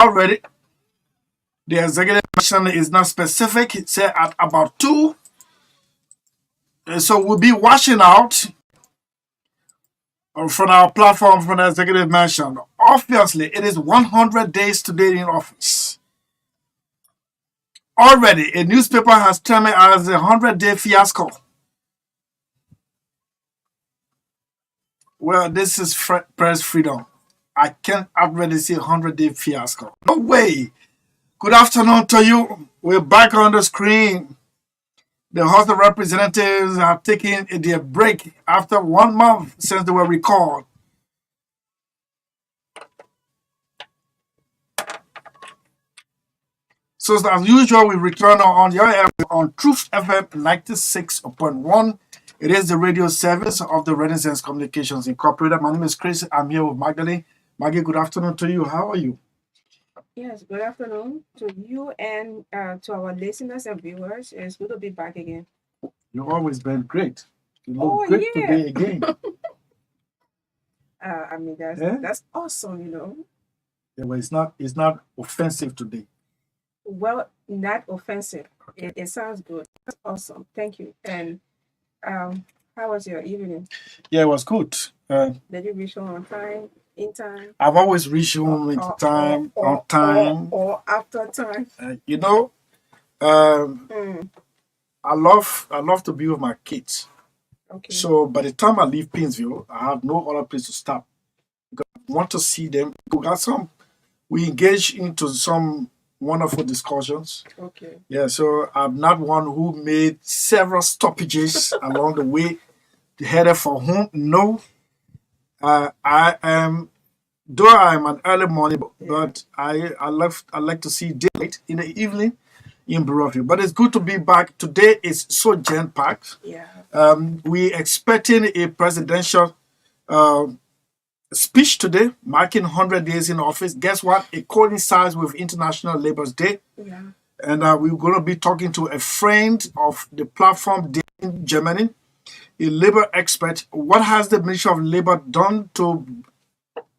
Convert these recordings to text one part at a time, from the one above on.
already. The executive mansion is not specific. It said at about 2. So we'll be washing out from our platform from the executive mansion. Obviously, it is 100 days today in office. Already, a newspaper has termed it as a 100-day fiasco. Well, this is press freedom. I can't already see 100-day fiasco. No way. Good afternoon to you. We're back on the screen. The House of Representatives have taken their break after 1 month since they were recalled. So as usual, we return on your air on Truth FM 96.1. It is the radio service of the Renaissance Communications Incorporated. My name is Chris. I'm here with Magdalene. Maggie, good afternoon to you. How are you? Yes, good afternoon to you and to our listeners and viewers. It's good to be back again. You've always been great. You look great today again. I mean, that's awesome. Yeah, well, it's not offensive today. Well, not offensive. It sounds good. That's awesome. Thank you. And how was your evening? Yeah, it was good. Did you reach home on time? In time? I've always reached home on time. Or after time. I love to be with my kids. Okay. So by the time I leave Painesville, I have no other place to stop. Because I want to see them. We engage into some wonderful discussions. Okay. Yeah, so I'm not one who made several stoppages along the way, headed for home. No. I am, though I'm an early morning, but I like to see daylight in the evening in Bureau. But it's good to be back. Today is so jam-packed. Yeah. We expecting a presidential speech today, marking 100 days in office. Guess what? It coincides with International Labour's Day. Yeah. And we're going to be talking to a friend of the platform in Germany, a labor expert. What has the Ministry of Labor done to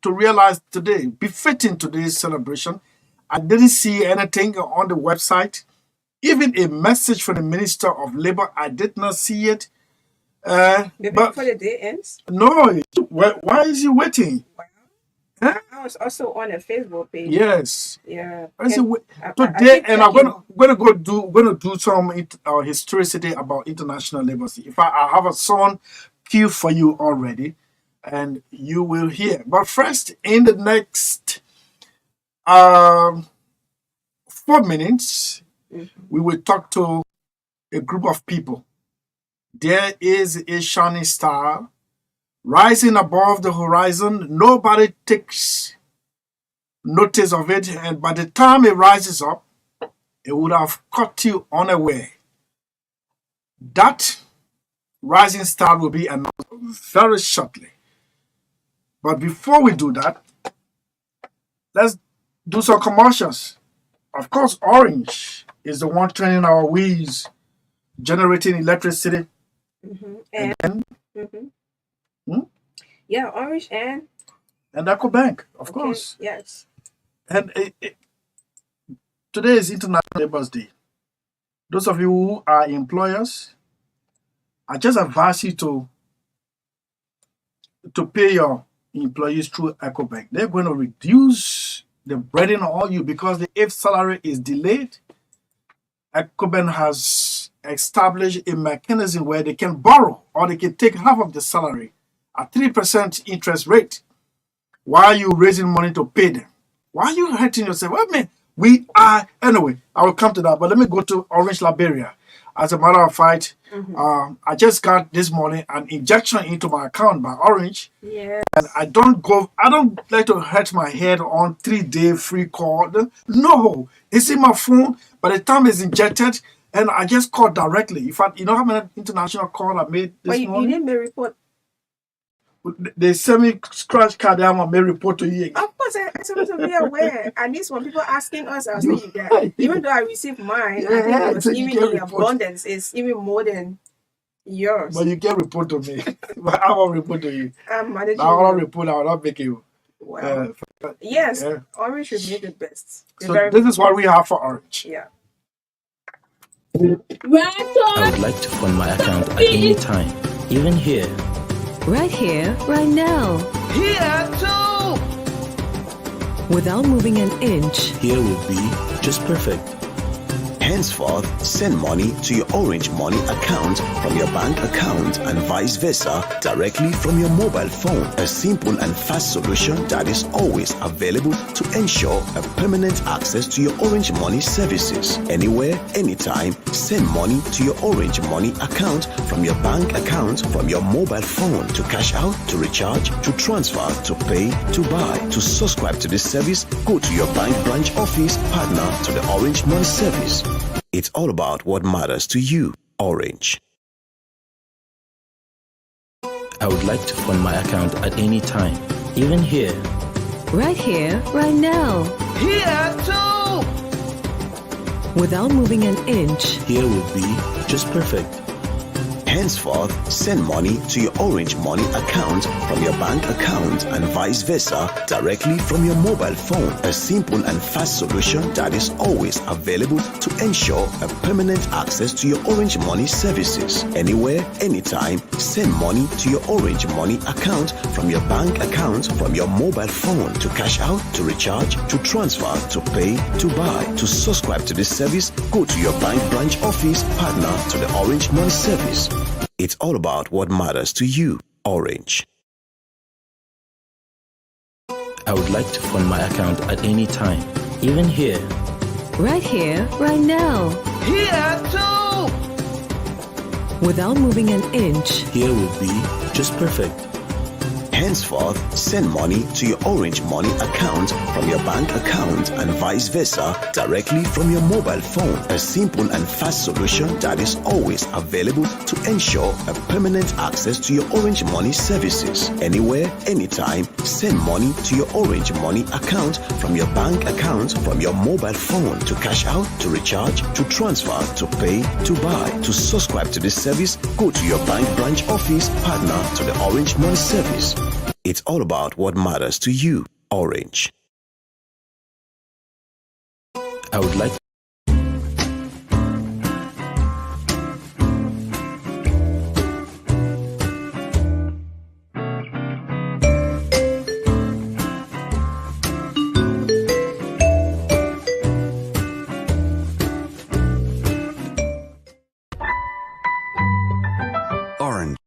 realize today, befitting today's celebration? I didn't see anything on the website. Even a message from the Minister of Labor, I did not see it. Maybe before the day ends? No. Why is he waiting? Huh? I was also on a Facebook page. Yes. Yeah. Today, and I'm gonna do some historicity about international labor. If I have a song cue for you already, and you will hear. But first, in the next 4 minutes, we will talk to a group of people. There is a shining star rising above the horizon. Nobody takes notice of it, and by the time it rises up, it would have caught you unaware. That rising star will be announced very shortly. But before we do that, let's do some commercials. Of course, Orange is the one turning our wheels, generating electricity. And yeah, Orange and EcoBank, of course. Yes. And today is International Labour's Day. Those of you who are employers, I just advise you to pay your employees through EcoBank. They're going to reduce the burden on you because if salary is delayed, EcoBank has established a mechanism where they can borrow or they can take half of the salary at 3% interest rate while you're raising money to pay them. Why are you hurting yourself? Well, man, anyway, I will come to that, but let me go to Orange Liberia. As a matter of fact, I just got this morning an injection into my account by Orange. Yes. And I don't like to hurt my head on 3-day free call. No, it's in my phone. By the time it's injected, and I just called directly. In fact, you know how many international calls I made this morning? You didn't make a report. They send me scratch card and I may report to you. Of course, I'm supposed to be aware. And this one, people asking us, I was saying that even though I received mine, I think it was even in abundance. It's even more than yours. But you can report to me. But I will report to you. I'm managing. I will report. I will not make you. Well, uh, yes, yeah. orange would be the best. So this is what we have for orange. Yeah. I would like to fund my account at any time, even here. Right here, right now. Here too! Without moving an inch. Here would be just perfect. Henceforth, send money to your Orange Money account from your bank account and vice versa directly from your mobile phone. A simple and fast solution that is always available to ensure a permanent access to your Orange Money services. Anywhere, anytime, send money to your Orange Money account from your bank account from your mobile phone to cash out, to recharge, to transfer, to pay, to buy. To subscribe to this service, go to your bank branch office partner to the Orange Money service. It's all about what matters to you. Orange. I would like to fund my account at any time, even here. Right here, right now. Here too! Without moving an inch. Here would be just perfect. Henceforth, send money to your Orange Money account from your bank account and vice versa directly from your mobile phone. A simple and fast solution that is always available to ensure a permanent access to your Orange Money services. Anywhere, anytime, send money to your Orange Money account from your bank account from your mobile phone to cash out, to recharge, to transfer, to pay, to buy. To subscribe to this service, go to your bank branch office partner to the Orange Money service. It's all about what matters to you. Orange. I would like to fund my account at any time, even here. Right here, right now. Here too! Without moving an inch. Here would be just perfect. Henceforth, send money to your Orange Money account from your bank account and vice versa directly from your mobile phone. A simple and fast solution that is always available to ensure a permanent access to your Orange Money services. Anywhere, anytime, send money to your Orange Money account from your bank account from your mobile phone to cash out, to recharge, to transfer, to pay, to buy. To subscribe to this service, go to your bank branch office partner to the Orange Money service. It's all about what matters to you. Orange. I would like Orange.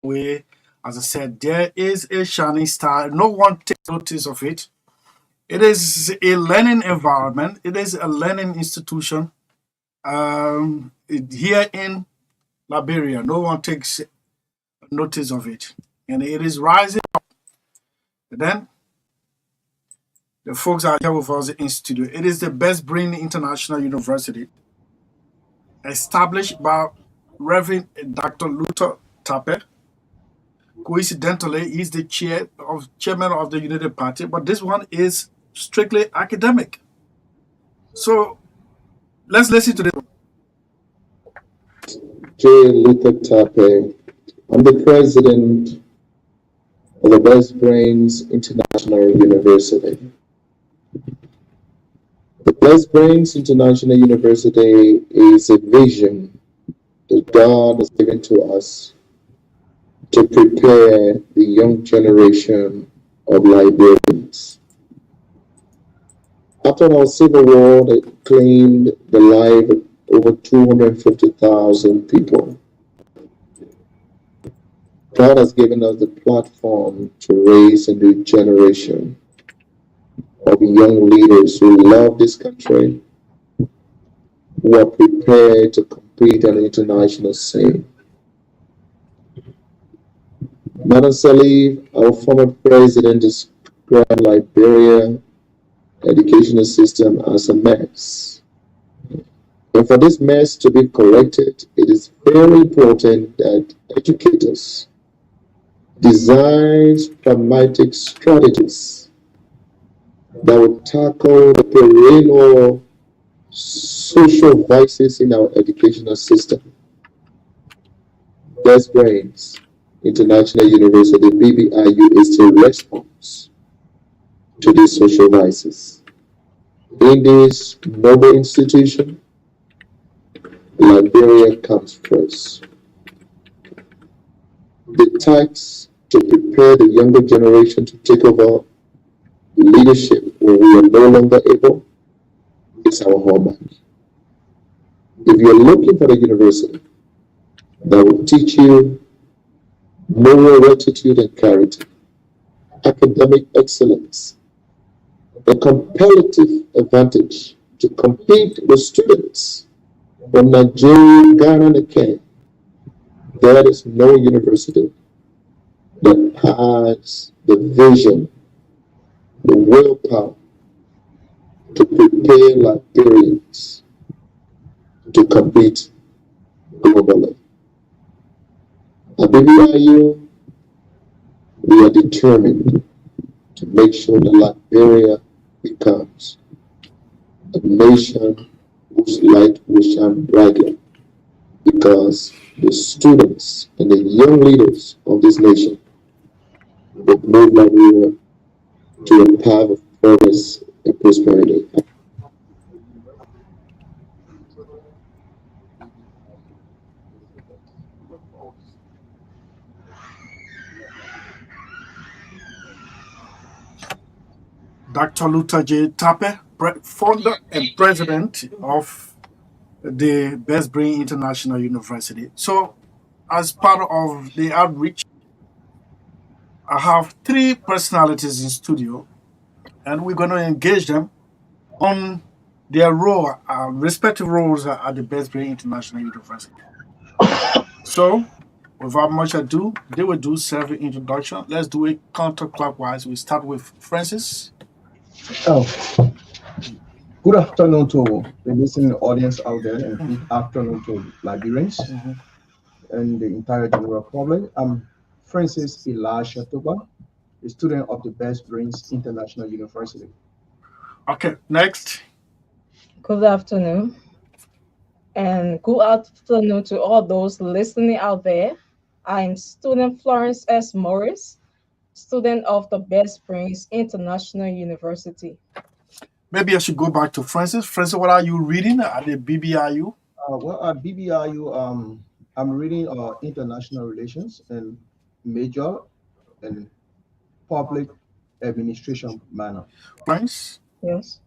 Way, as I said, there is a shining star. No one takes notice of it. It is a learning environment. It is a learning institution here in Liberia. No one takes notice of it. And it is rising up. Then the folks are here with us in studio. It is the Best Brain International University, established by Reverend Dr. Luther Tappe. Coincidentally, he's the chairman of the United Party, but this one is strictly academic. So let's listen to this. J. Luther Tappe. I'm the president of the Best Brains International University. The Best Brains International University is a vision that God has given to us to prepare the young generation of Liberians After our civil war that claimed the life of over 250,000 people, God has given us the platform to raise a new generation of young leaders who love this country, who are prepared to compete on the international scene. Madam SELLEE, our former president, described Liberia educational system as a mess. And for this mess to be corrected, it is very important that educators design pragmatic strategies that will tackle the perennial social vices in our educational system. Best Brains International University, BBIU, is the response to these social vices. In this noble institution, Liberia comes first. The task to prepare the younger generation to take over leadership when we are no longer able is our hallmark. If you're looking for a university that will teach you moral rectitude and character, academic excellence, a competitive advantage to compete with students from Nigeria, Ghana, and Kenya, there is no university that has the vision, the willpower to prepare Liberians to compete globally. At BBIU, we are determined to make sure that Liberia becomes a nation whose light will shine brightly, because the students and the young leaders of this nation will move Liberia to a path of progress and prosperity. Dr. Luther J. Tappe, founder and president of the Best Brain International University. So, as part of the outreach, I have three personalities in studio, and we're going to engage them on their role, respective roles at the Best Brain International University. So, without much ado, they will do self-introduction. Let's do it counterclockwise. We start with Francis. Oh, good afternoon to the listening audience out there, and good afternoon to Liberians and the entire general public. I'm Francis Elisha Toba, a student of the Best Brains International University. Okay, next. Good afternoon. And good afternoon to all those listening out there. I'm student Florence S. Morris, student of the Best Brains International University. Maybe I should go back to Francis. Francis, what are you reading at the BBIU? Well, at BBIU, I'm reading international relations and major in public administration manner. Francis? Yes.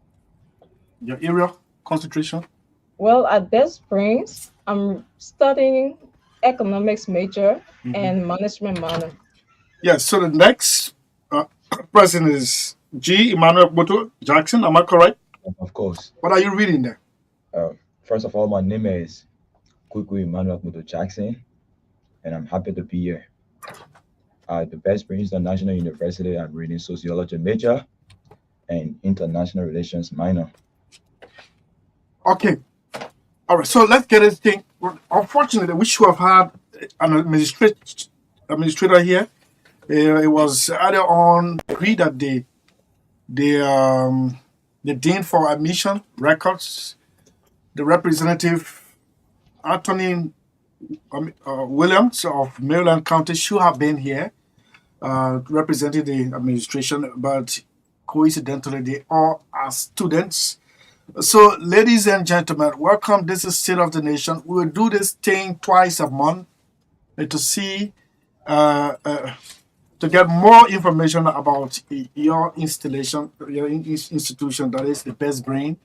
Your area concentration? Well, at Best Brains, I'm studying economics major and management minor. Yes, so the next person is G. Emmanuel Boto Jackson. Am I correct? Of course. What are you reading there? First of all, my name is Kuku Emmanuel Muto Jackson, and I'm happy to be here. At the Best Brains International University, I'm reading sociology major and international relations minor. Okay. All right, so let's get this thing. Unfortunately, we should have had an administrator here. It was earlier on agreed that the dean for admission records, the representative Anthony Williams of Maryland County should have been here representing the administration, but coincidentally, they all are students. So, ladies and gentlemen, welcome. This is State of the Nation. We will do this thing twice a month to see to get more information about your institution, that is the Best Brain.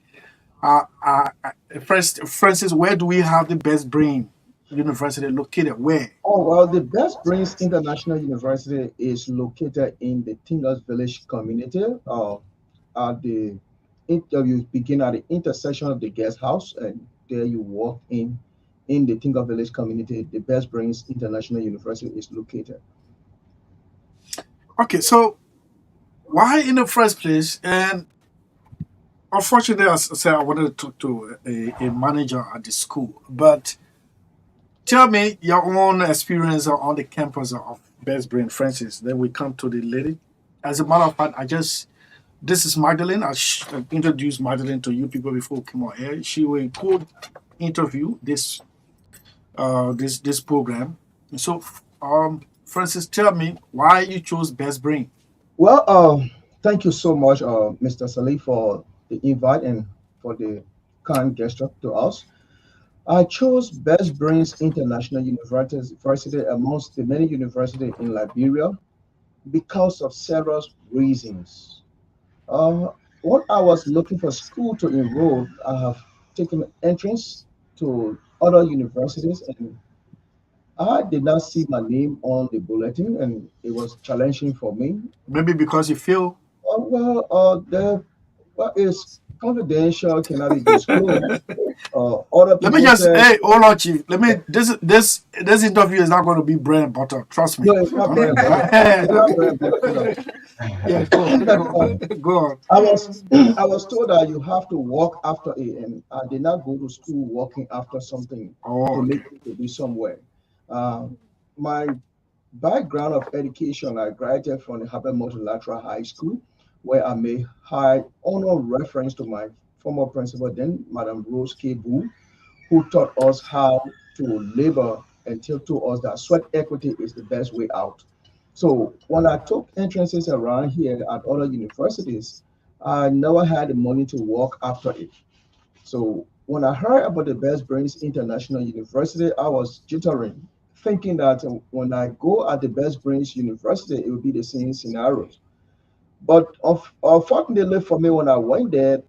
First, Francis, where do we have the Best Brain University located? Where? Oh, well, the Best Brains International University is located in the Tingers Village community. At the interview begin at the intersection of the guest house, and there you walk in the Tinker Village community. The Best Brains International University is located. Okay, so why in the first place? And unfortunately, as I said, I wanted to talk to a manager at the school, but tell me your own experience on the campus of Best Brain, Francis. Then we come to the lady. As a matter of fact, this is Magdalene. I introduced Magdalene to you people before we came on air. She will co-interview this program. So, Francis, tell me why you chose Best Brain. Well, thank you so much, Mr. SELLEE, for the invite and for the kind gesture to us. I chose Best Brains International University amongst the many universities in Liberia because of several reasons. When I was looking for school to enroll, I have taken entrance to other universities, and I did not see my name on the bulletin, and it was challenging for me. Maybe because you feel. What is confidential cannot be disclosed. Other Let me people just said, hey, hold on, Chief. Let me this interview is not going to be bread and butter. Trust me. no, it's not very bad. It's not very bad. Yeah, go on. I was told that you have to walk after it, and I did not go to school walking after something Oh, to okay. make it to be somewhere. My background of education, I graduated from the Harvard Multilateral High School, where I made high honor reference to my former principal, then Madam Rose K. Boo, who taught us how to labor and told us that sweat equity is the best way out. So when I took entrances around here at other universities, I never had the money to walk after it. So when I heard about the Best Brains International University, I was jittering, thinking that when I go at the Best Brains University, it would be the same scenarios. But unfortunately for me, when I went there,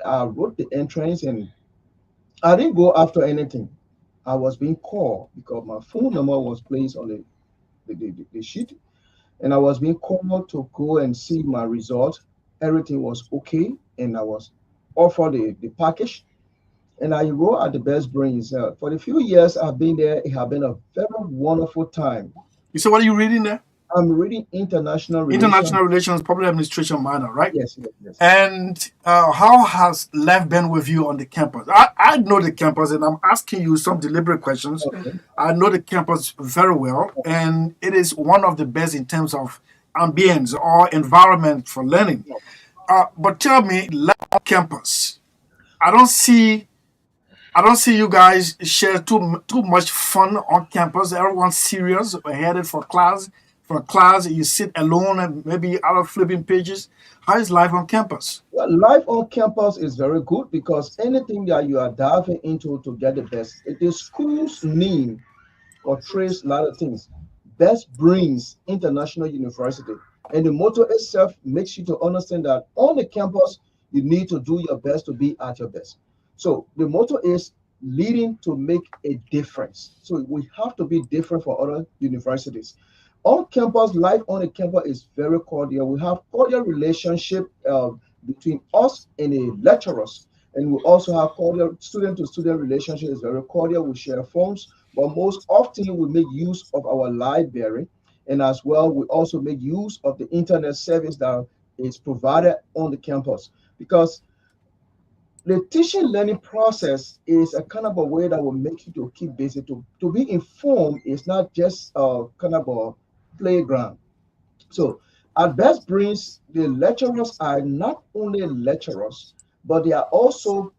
I wrote the entrance and I didn't go after anything. I was being called because my phone number was placed on the sheet, and I was being called to go and see my result. Everything was okay, and I was offered the package. And I enrolled at the Best Brains. For the few years I've been there, it has been a very wonderful time. You said what are you reading there? I'm reading international relations. International Relations, Public Administration minor, right? Yes, yes, yes. And how has life been with you on the campus? I know the campus, and I'm asking you some deliberate questions. Okay. I know the campus very well, and it is one of the best in terms of ambience or environment for learning. But tell me, life on campus. I don't see you guys share too much fun on campus. Everyone's serious, headed for class. For class, you sit alone and maybe out of flipping pages. How is life on campus? Well, life on campus is very good because anything that you are diving into to get the best, the school's name portrays a lot of things. Best Brains International University. And the motto itself makes you to understand that on the campus, you need to do your best to be at your best. So the motto is leading to make a difference. So we have to be different for other universities. On campus, life on the campus is very cordial. We have cordial relationship between us and the lecturers. And we also have cordial student-to-student relationship is very cordial. We share phones, but most often we make use of our library. And as well, we also make use of the internet service that is provided on the campus. Because the teaching learning process is a kind of a way that will make you to keep busy. To be informed is not just kind of a playground. So at Best Brains, the lecturers are not only lecturers, but they are also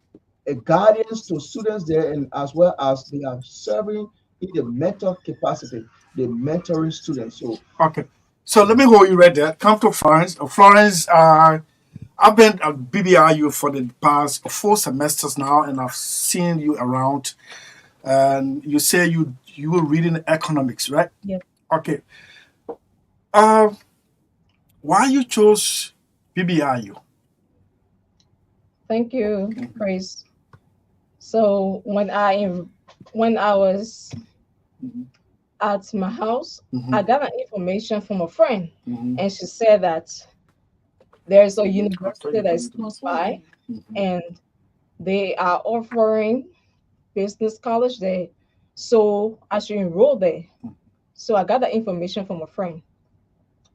a guardians to students there, and as well as they are serving in the mentor capacity, the mentoring students. So Okay. So let me hold you right there. Come to Florence. Florence, I've been at BBRU for the past 4 semesters now, and I've seen you around. And you say you were reading economics, right? Yes. Okay. Why you chose BBIU? Thank you, Praise. So when I was at my house, I got an information from a friend, and she said that there's a university that is close by, and they are offering business college there. So I should enroll there. So I got the information from a friend.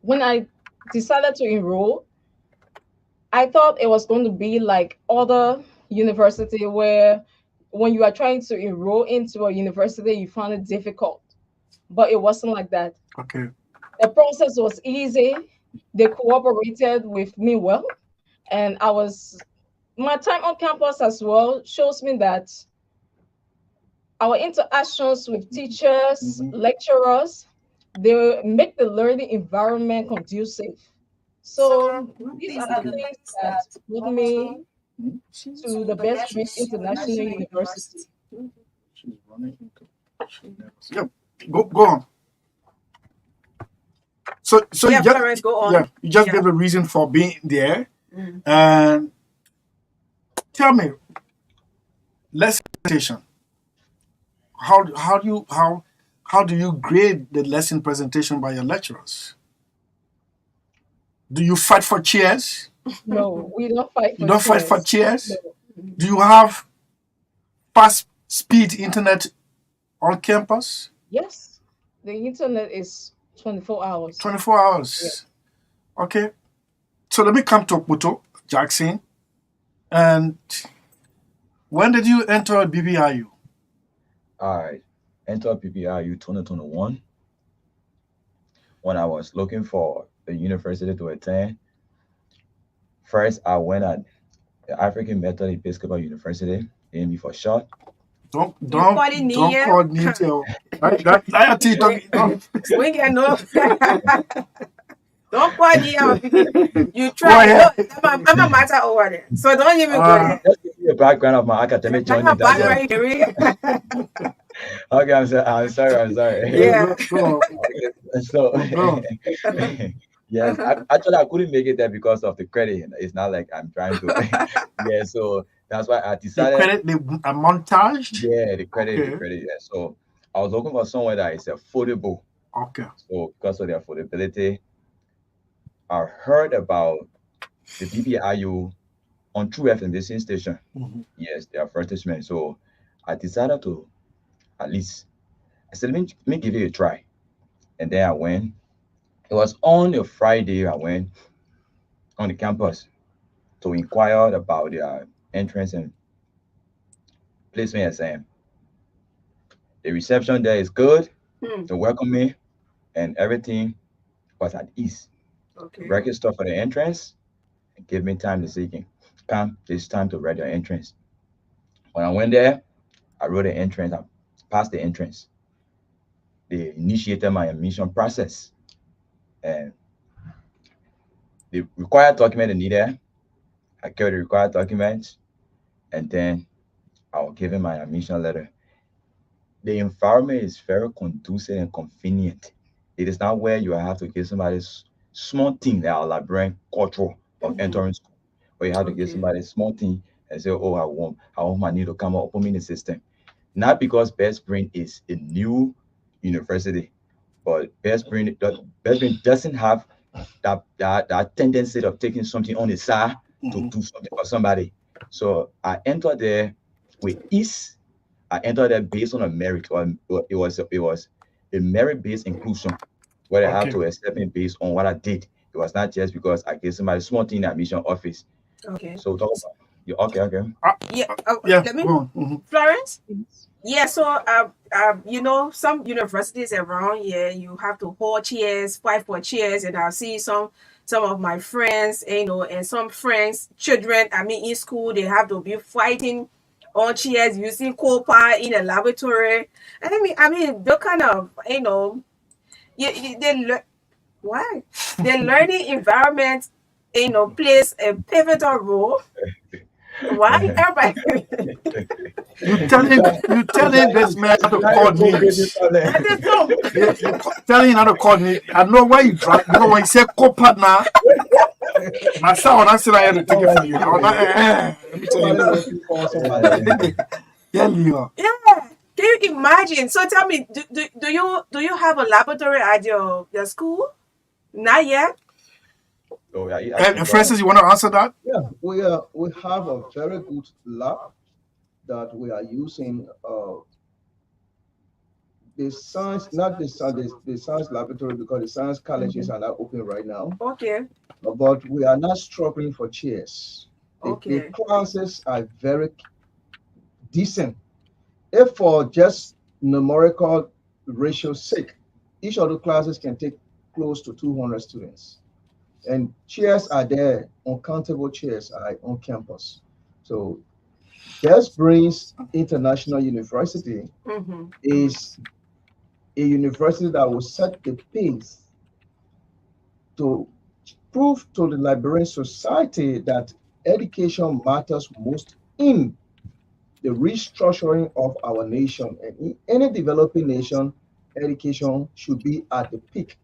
When I decided to enroll, I thought it was going to be like other university where when you are trying to enroll into a university, you find it difficult. But it wasn't like that. Okay. The process was easy. They cooperated with me well. And my time on campus as well shows me that our interactions with teachers, lecturers, they make the learning environment conducive. So these are the things that brought me to the Best Dreams International University. Yep. Go on. So Yeah, you just, Florence, go on. yeah, you just Yeah. gave a reason for being there. And tell me, lesson presentation. How do you grade the lesson presentation by your lecturers? Do you fight for chairs? No, we don't fight for You don't fight for chairs. chairs? Do you have fast speed internet on campus? Yes, the internet is 24 hours. 24 hours. Okay. So let me come to Puto, Jackson. And when did you enter BBIU? I entered PPIU 2021 when I was looking for a university to attend. First, I went at the African Methodist Episcopal University, AME for short. Don't call it Nia? call Nia. I think We can know. Don't call me out. You Go try. ahead. I'm a matter over there. So don't even go there. Just give you a background of my academic That's journey. a background degree. Okay, I'm sorry. Yeah. Go on. So, Go. yes, actually, I couldn't make it there because of the credit. It's not like I'm trying to. Yeah, so that's why I The decided. credit, the montage. Yeah, the credit. Okay. Yeah. So I was looking for somewhere that is affordable. Okay. So because of the affordability, I heard about the BBIU on True FM listening station. Yes, the advertisement. So I decided to at least, I said, let me give it a try. And then I went. It was on a Friday. I went on the campus to inquire about their entrance and placement exam. The reception there is good. They welcome me, and everything was at ease. Okay. Register for the entrance and give me time to say, come, it's time to write your entrance. When I went there, I wrote the entrance, I passed the entrance. They initiated my admission process. And the required document they needed, I carried the required documents, and then I was given my admission letter. The environment is very conducive and convenient. It is not where you have to give somebody small thing that are like culture of entering school, where you have to give somebody small thing and say, oh, I want my need to come up, put me in the system. Not because Best Brain is a new university, but Best Brain doesn't have that tendency of taking something on the side to do something for somebody. So I entered there with ease. I entered there based on a merit, or it was a merit-based inclusion, where I had to accept me based on what I did. It was not just because I gave somebody small thing in the admission office. Okay. So talk about you. Okay. Yeah. Yeah. Let me, Go on. Florence. Yeah. So you know, some universities around here, you have to hold chairs, fight for chairs, and I see some of my friends, you know, and some friends, children. I mean, in school, they have to be fighting on chairs using copper in a laboratory. I mean, the kind of, you know, why the learning environment, you know, plays a pivotal role. Why everybody? You telling this man how to coordinate. That is so. You telling him how to coordinate. I know why you drive. You know when you say co-partner. My son, when I sit here to take it from you. I was like, let me tell you Somebody that. working for somebody. Yeah, Leo. Yeah. Can you imagine? So tell me, do you have a laboratory at your school? Not yet. So yeah, And Francis, you want to answer that? Yeah, we have a very good lab that we are using. The science, not the science laboratory, because the science colleges are not open right now. Okay. But we are not struggling for chairs. The Okay. classes are very decent. If for just numerical ratio's sake, each of the classes can take close to 200 students. And chairs are there, uncountable chairs are on campus. So Just Brings International University Mm-hmm. is a university that will set the pace to prove to the Liberian society that education matters most in the restructuring of our nation. And in any developing nation, education should be at the peak.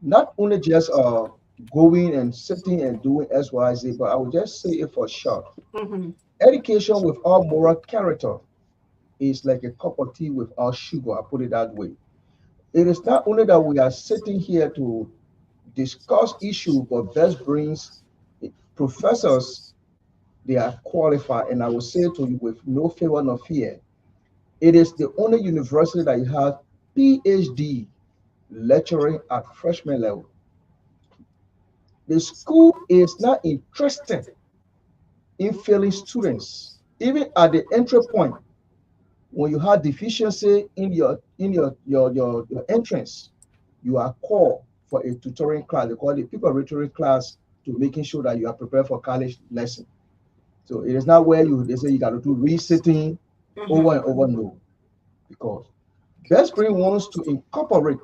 Not only just going and sitting and doing XYZ, but I will just say it for short. Mm-hmm. Education without moral character is like a cup of tea without sugar. I put it that way. It is not only that we are sitting here to discuss issue, but Best Brings professors, they are qualified. And I will say to you with no favor nor fear, it is the only university that you have PhD lecturing at freshman level. The school is not interested in failing students. Even at the entry point, when you have deficiency in your entrance, you are called for a tutoring class. They call it preparatory class to making sure that you are prepared for college lesson. So it is not where they say you got to do resitting over and over. No, because Best Spring wants to incorporate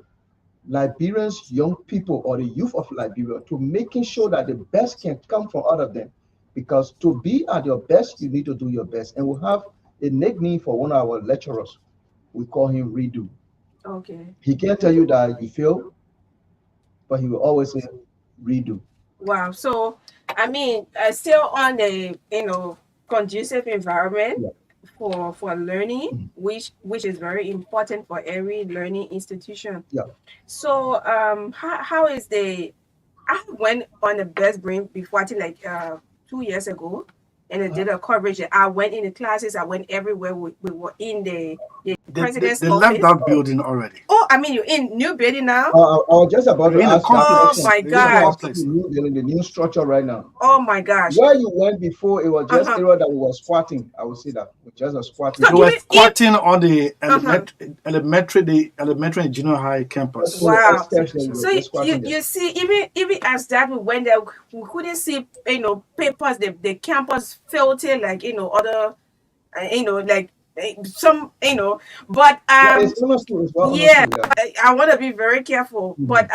Liberians, young people, or the youth of Liberia to making sure that the best can come from out of them. Because to be at your best, you need to do your best. And we have a nickname for one of our lecturers. We call him Redo. Okay. He can't tell you that you fail, but he will always say redo. Wow. So, I mean, still on the conducive environment Yeah. for learning, which is very important for every learning institution. Yeah. So, how is I went on the Best Brain before, I think like 2 years ago, and I did a coverage. I went in the classes. I went everywhere. We were in the president's They office. left that building already. Oh, I mean, you're in new building now. I was just about to In the ask that complex. Oh question. my We're God. going to ask you the new structure right now. Oh my gosh. Where you went before, it was just Uh-huh. area that we were squatting. I would say that we just a squatting. So They were even if squatting on the Uh-huh. elementary and junior high campus. Wow. Extension, we So were just squatting there. you see, even as that we went there, we couldn't see papers. The campus filtered like other like some but Yeah, it's honestly, it's well yeah, honestly, yeah. I want to be very careful. Mhm. But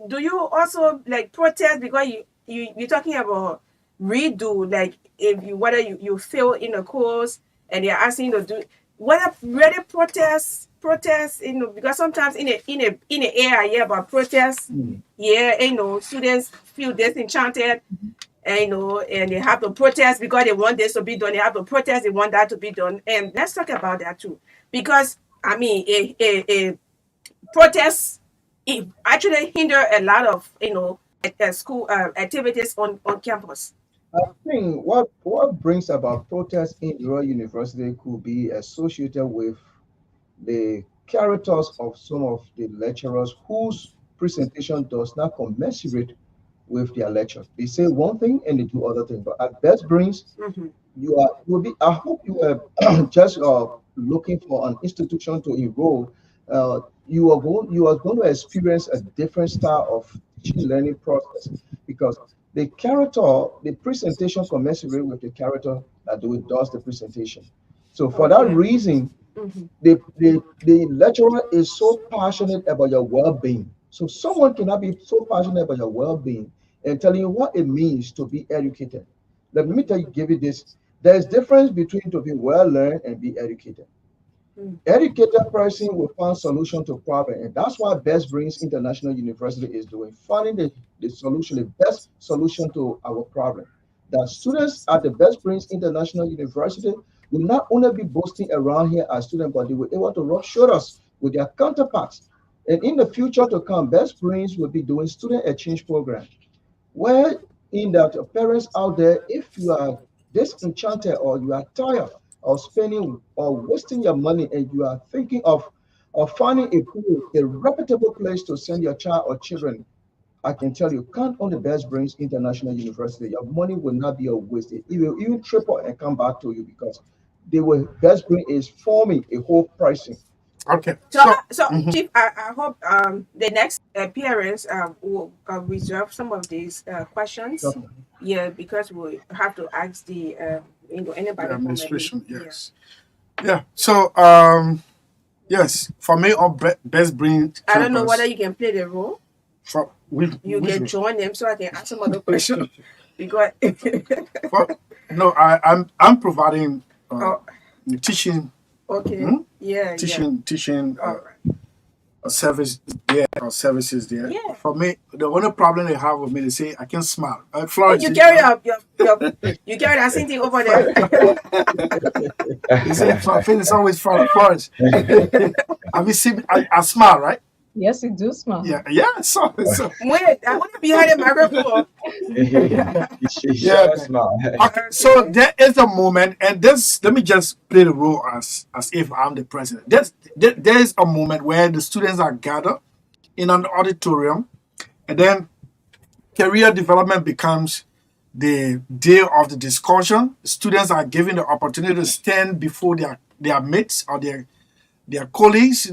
do you also like protest because you're talking about redo, like if you whether you fail in a course and they're asking you to do whether really protest because sometimes in a area yeah about protest Mhm. yeah students feel disenchanted and and they have to protest because they want this to be done. They have to protest, they want that to be done. And let's talk about that too. Because I mean a protest it actually hinder a lot of school activities on campus. I think what brings about protest in your university could be associated with the characters of some of the lecturers whose presentation does not commensurate with their lecture. They say one thing and they do other thing. But at Best Brings, Mm-hmm. you will be. I hope you are just looking for an institution to enroll. You are going to experience a different style of teaching learning process because the presentation commensurate with the character that does the presentation. So for that Okay. reason, Mm-hmm. the lecturer is so passionate about your well-being. So someone cannot be so passionate about your well-being and telling you what it means to be educated. Let me give you this. There is difference between to be well learned and be educated. Educated person will find solution to problem, and that's why Best Brains International University is doing, finding the solution, the best solution to our problem. That students at the Best Brains International University will not only be boasting around here as students, but they will be able to rub shoulders with their counterparts. And in the future to come, Best Brains will be doing student exchange program, where in that parents out there, if you are disenchanted or you are tired of spending or wasting your money and you are thinking of finding a pool, a reputable place to send your child or children, I can tell you, count on the Best Brains International University. Your money will not be a waste. It will even triple and come back to you because they will, Best Brain is forming a whole pricing. Okay. So Chief, I hope the next appearance will reserve some of these questions. Okay. Yeah, because we have to ask the anybody. The administration, comment. yes. Yeah. So yes, for me, or Best Brain. I don't know whether you can play the role. For You can join them so I can ask some other questions because no, I'm providing teaching. okay, yeah, Teaching All a service there or services there. Yeah. For me, the only problem they have with me, they say I can smile. Oh, Florence, you carry up your you carry that same thing over there. They say my face is always Florence. Have you seen? I smile, right? Yes, you do smile. Yeah. So Wait, I want to be behind the microphone. Yeah. Okay, so there is a moment, and this, let me just play the role as if I'm the president. There is a moment where the students are gathered in an auditorium, and then career development becomes the day of the discussion. Students are given the opportunity to stand before their mates or their colleagues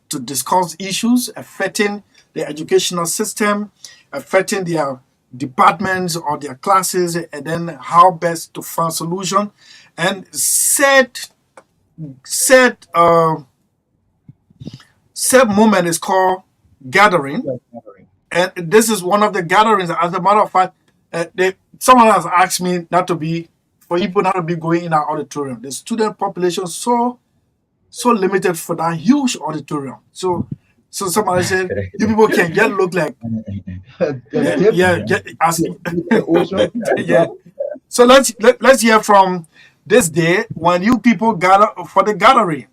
to discuss issues affecting the educational system, affecting their departments or their classes, and then how best to find solution. And set moment is called gathering, and this is one of the gatherings. As a matter of fact, someone has asked me not to be going in our auditorium. The student population so limited for that huge auditorium. So somebody said, you people can just look like yeah. So let's hear from this day when you people gather for the gathering.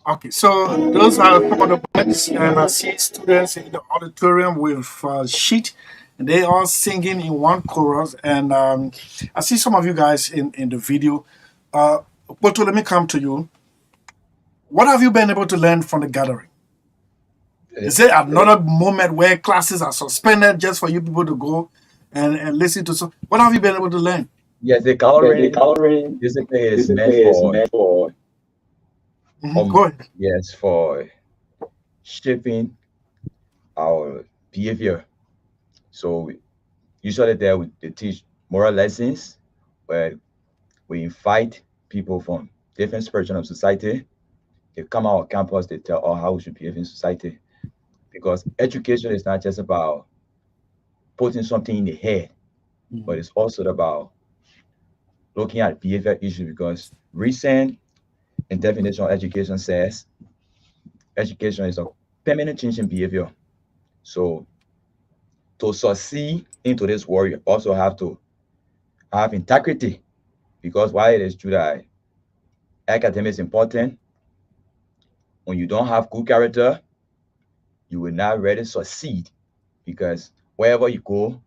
Okay, so those are some of the points, and I see students in the auditorium with sheet, and they are singing in one chorus. And I see some of you guys in the video. Poto, let me come to you. What have you been able to learn from the gathering? Is there another moment where classes are suspended just for you people to go and listen to? What have you been able to learn? Yes, the coloring basically is meant for Go ahead. yes, for shaping our behavior. So usually there they teach moral lessons where we invite people from different spectrum of society. They come out on campus, they tell us how we should behave in society. Because education is not just about putting something in the head, but it's also about looking at behavior issues. Because recent definition of education says education is a permanent change in behavior. So to succeed into this world, you also have to have integrity, because while it is true that academics is important, when you don't have good character, you will not really succeed, because wherever you go,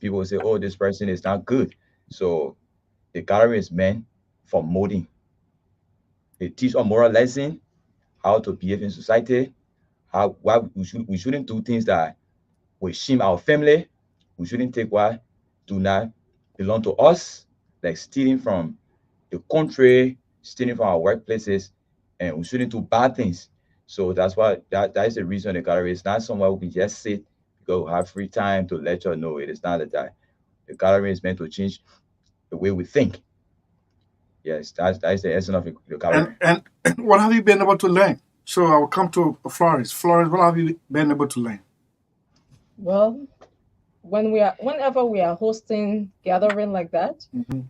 people will say, oh, this person is not good. So the gallery is meant for molding. It teaches a moral lesson, how to behave in society, how why we shouldn't do things that will shame our family. We shouldn't take what do not belong to us, like stealing from the country, stealing from our workplaces, and we shouldn't do bad things. So that's why that is the reason the gallery is not somewhere we just sit because we have free time to lecture. No, it is not like that. The gallery is meant to change the way we think. Yes, that's the essence of the gallery. And what have you been able to learn? So I will come to Florence. Florence, what have you been able to learn? Well, whenever we are hosting gathering like that,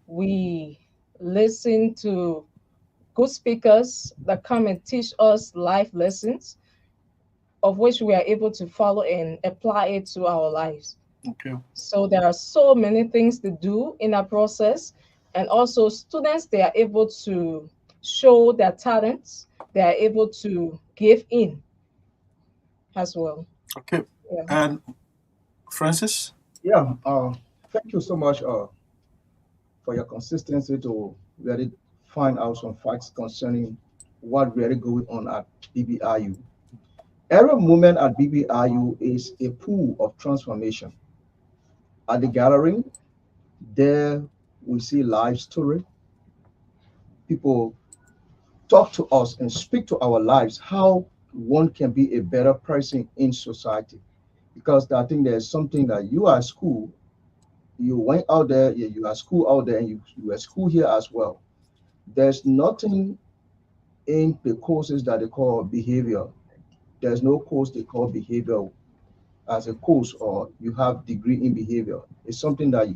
we listen to good speakers that come and teach us life lessons, of which we are able to follow and apply it to our lives. Okay. So there are so many things to do in that process. And also students, they are able to show their talents. They are able to give in as well. Okay. Yeah. And Francis? Yeah. Thank you so much for your consistency to really find out some facts concerning what really going on at BBRU. Every moment at BBRU is a pool of transformation. At the gallery, there we see life story. People talk to us and speak to our lives, how one can be a better person in society. Because I think there's something that you are at school, you went out there, you are school out there, and you are school here as well. There's nothing in the courses that they call behavior. There's no course they call behavior as a course, or you have degree in behavior. It's something that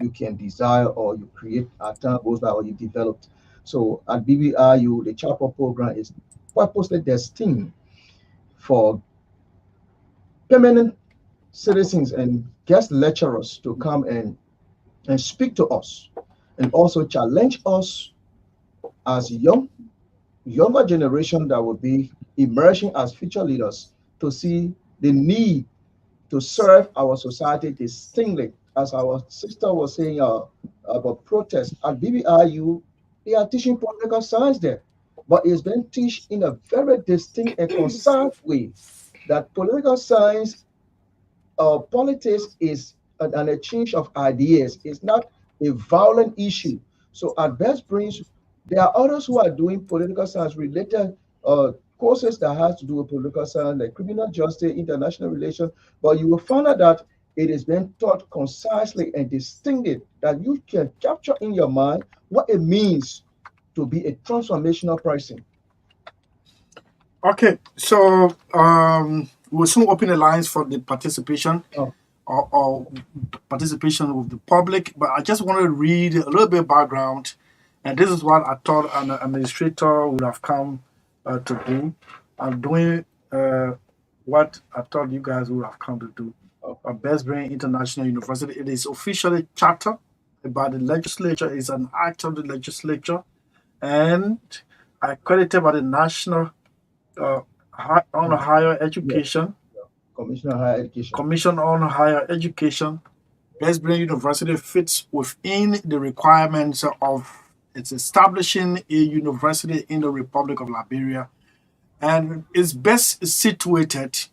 you can desire or you create at time goes by or you develop. So at BBRU, the chapel program is purposely destined for permanent citizens and guest lecturers to come and speak to us and also challenge us as younger generation that will be emerging as future leaders to see the need to serve our society distinctly. As our sister was saying about protest at BBRU, they are teaching political science there, but it's been taught in a very distinct and concise way that political science politics is an exchange of ideas. It's not a violent issue. So at Best Brains, there are others who are doing political science related courses that has to do with political science, like criminal justice, international relations. But you will find out that it is being taught concisely and distinctly that you can capture in your mind what it means to be a transformational person. Okay, so we'll soon open the lines for the participation or participation of the public, but I just want to read a little bit of background, and this is what I thought an administrator would have come to do. I'm doing what I thought you guys would have come to do. Best Brain International University, it is officially chartered by the legislature, it's an act of the legislature, and accredited by the National on Higher Education. Commission on Higher Education. Commission on Higher Education. Best Brain University fits within the requirements of its establishing a university in the Republic of Liberia, and is best situated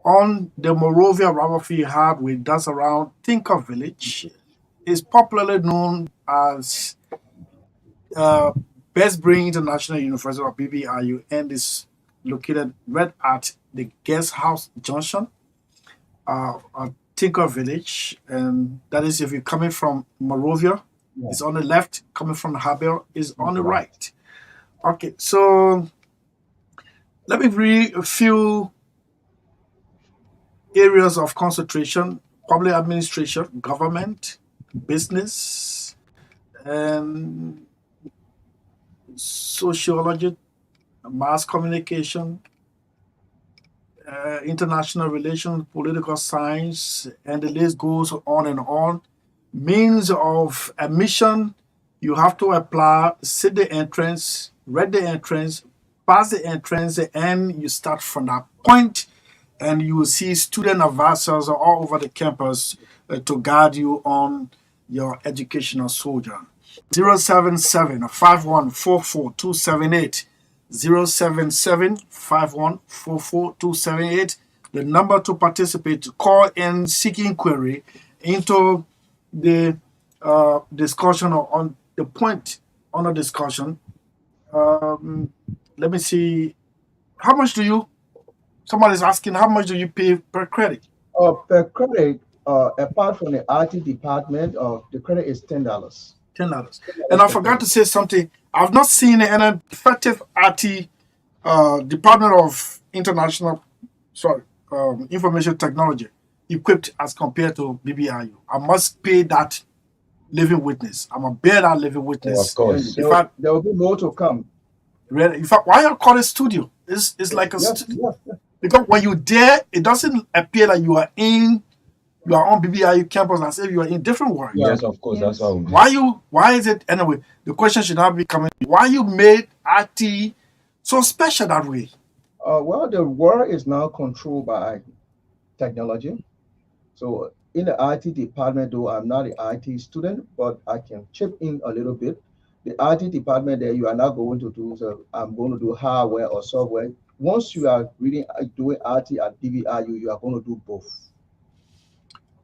on the Morovia Rubberfield Highway that's around Tinker Village. Is popularly known as Best Brain International University, or BBRU, and is located right at the Guest House Junction, at Tinker Village, and that is if you're coming from Morovia, it's on the left. Coming from the Habel is on the right. Okay, so let me read a few areas of concentration: public administration, government, business, and sociology, mass communication, international relations, political science, and the list goes on and on. Means of admission, you have to apply, sit the entrance, read the entrance, pass the entrance, and you start from that point, and you will see student advisors all over the campus to guide you on your educational sojourn. 077-5144-278. 077-5144-278. The number to participate, to call and seek inquiry into the discussion or on the point under discussion. Let me see. How much do you? Somebody's asking, how much do you pay per credit? Per credit, apart from the IT department, the credit is $10. $10. And I forgot to say something. I've not seen an effective IT Department of Information Technology equipped as compared to BBIU. I must pay that living witness. I'm a bear that living witness. Of course. There will be more to come. In fact, why you call it studio? It's like a studio. Yes. Because when you're there, it doesn't appear that you are on BBIU campus as if you are in different world. Yes, of course. That's how. Why is it anyway? The question should not be coming. Why you made IT so special that way? Well, the world is now controlled by technology. So in the IT department, though I'm not an IT student, but I can chip in a little bit. The IT department there, you are not going to do, so I'm going to do hardware or software. Once you are really doing IT at BBIU, you are going to do both.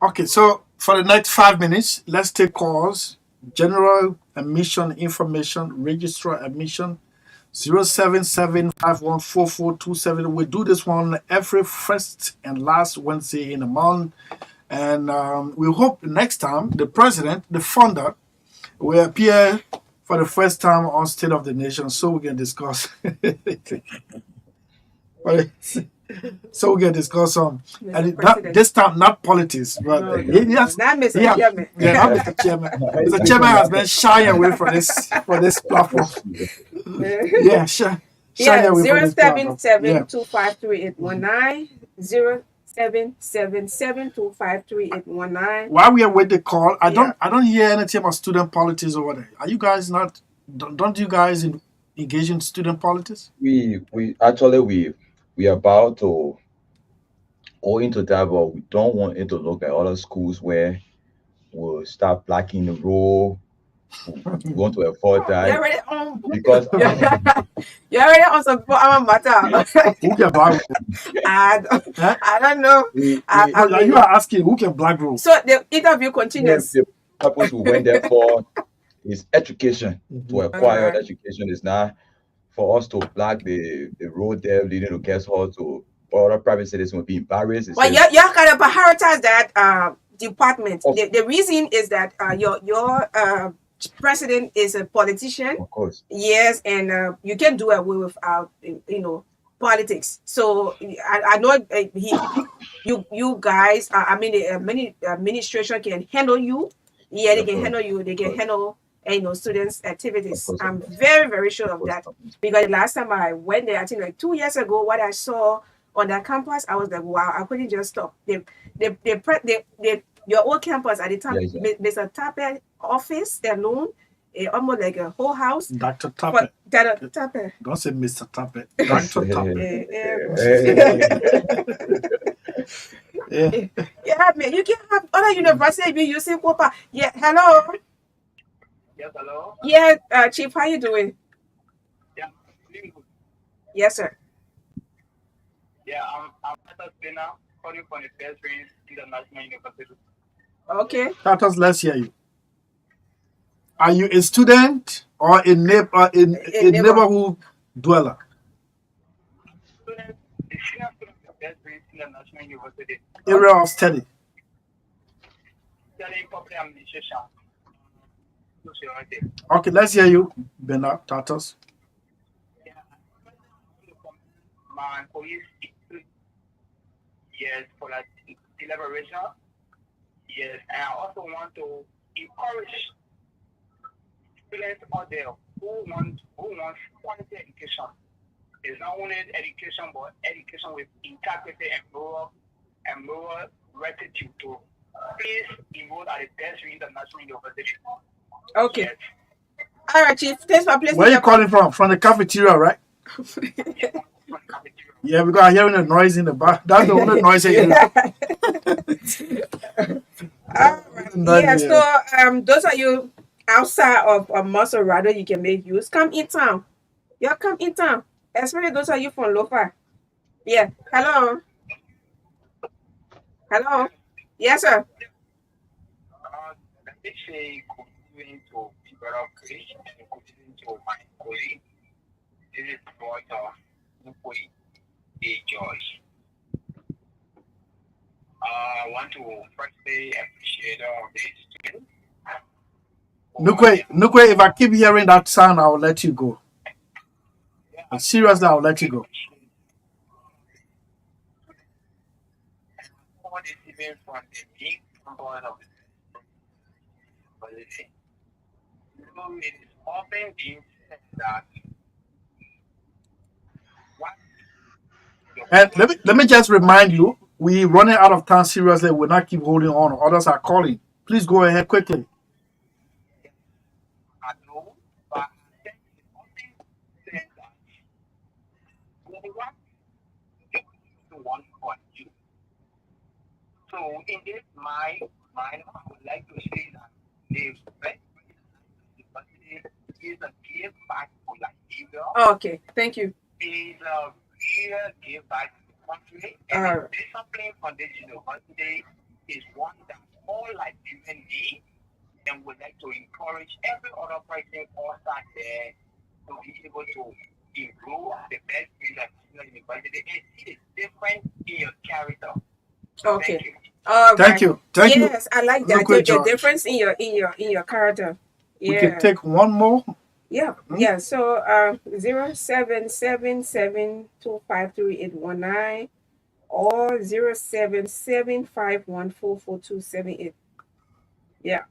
Okay, so for the next 5 minutes, let's take calls. General admission information, registrar admission, 077-5144-278. We do this one every first and last Wednesday in the month. And we hope next time the president, the founder, will appear for the first time on State of the Nation so we can discuss. So we can discuss this time not politics, but yes, Not Mr. yeah, Chairman. yeah, not Mr. Chairman. Mr. Chairman has been shying away from this platform. Yeah, shy away from this platform. 077-253-819. 077-253-819. While we are with the call, I don't hear anything about student politics over there. Are you guys not? Don't you guys engage in student politics? We actually we are about to go into that, but we don't want it to look like other schools where we'll start blocking the road. We want to avoid that. You're already on. Because You're already on some matter. Who can black? I don't know. You are asking who can black road? So the interview continues. the purpose we went there for is education. To acquire education is not for us to block the road there leading to guest hall to other private citizens will be embarrassed. Well, you're kind of prioritize that department. The reason is that your president is a politician. Of course. Yes, and you can do away without politics. So I know you guys. Many administration can handle you. Yeah, they can handle you. They can handle students' activities. I'm very, very sure of that. Because the last time I went there, I think like 2 years ago, what I saw on that campus, I was like, wow, I couldn't just stop. Your old campus at the time, Mr. Tappe office alone, almost like a whole house. Dr. Tappe. Dr. Tappe. Don't say Mr. Tappe. Dr. Tappe. Yeah, man, you can have other universities be using Copa. Yeah, hello. Yes, hello. Yeah, Chief, how you doing? Yeah, doing good. Yes, sir. Yeah, I'm a trainer calling from the First Prince International University. Okay. Tatas, let's hear you. Are you a student or a neighborhood dweller? Student, the senior student of the First Prince International University. Area of study. Studying public administration. Okay, let's hear you, Bernard Tatas. Yeah, my police. Yes, for that deliberation. Yes, and I also want to encourage students out there who want quality education. It's not only education, but education with integrity and moral rectitude to please enroll at the best international university. Okay. Yes. All right, Chief. Thanks for placing Where you your calling from? From the cafeteria, right? Yeah, because I'm hearing a noise in the back. That's the only noise I hear. All right. Yeah, so those are you outside of Maserado, you can make use. Come in town. Yeah, come in town. Especially those of you from Lofa. Yeah. Hello. Hello. Yes, sir. Let me say, continuing to develop creation and continuing to my colleague. This is what Nukwe A. George. I want to firstly appreciate all the students. Nukwe, if I keep hearing that sound, I'll let you go. Seriously, I'll let you go. Even from the big component of the policy. So it is often being said that And let me just remind you, we're running out of time. Seriously, we'll not keep holding on. Others are calling. Please go ahead quickly. I know, but I think it's often said that one for you. So in this my mind, I would like to say that the best university is a give back to Nigeria. Okay, thank you. Is a real give back to the country. And the discipline from this university is one that all Nigerians need, and would like to encourage every other person outside there to be able to improve the best international university and see the difference in your character. Okay. Thank you. Thank you. Thank you. Yes, I like that. The difference in your character. Yeah. We can take one more. Yeah. Yeah. So 0777253819 or 0775144278. Yeah.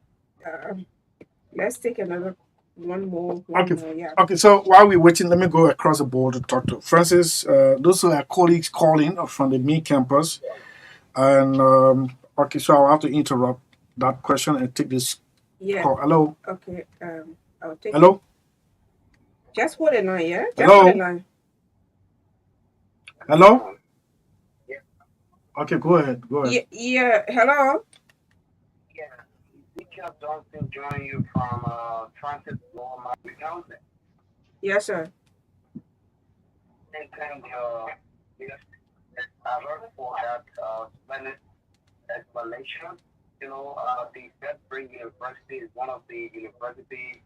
Let's take another one more. Yeah. Okay, so while we're waiting, let me go across the board to talk to Francis. Those are colleagues calling from the main campus. And okay, so I'll have to interrupt that question and take this call. Hello. Okay. I'll take. Hello. Just hold it line, yeah. Just Hello. hold it line. Hello. Okay, go ahead. Go ahead. Yeah. Hello. Yeah. Richard Johnson joining you from Francis Law County. Yes, sir. And yes, I work for that Spanish explanation. You know, the Bedford University is one of the universities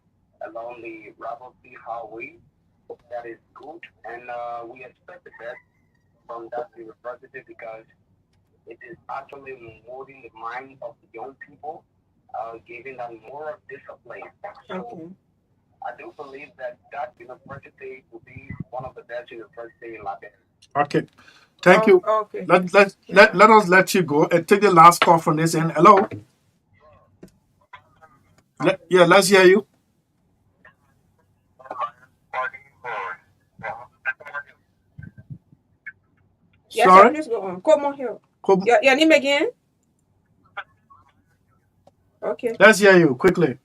along the Ravelry Highway that is good, and we expect the best from that university because it is actually molding the mind of the young people, giving them more discipline. So I do believe that university will be one of the best universities in Liberia. Okay. Thank you. Okay. Let us let you go and take the last call from this end. Hello. Let's hear you. Yes, sorry. Please go on. Come on here. Your name again? Okay. Let's hear you quickly.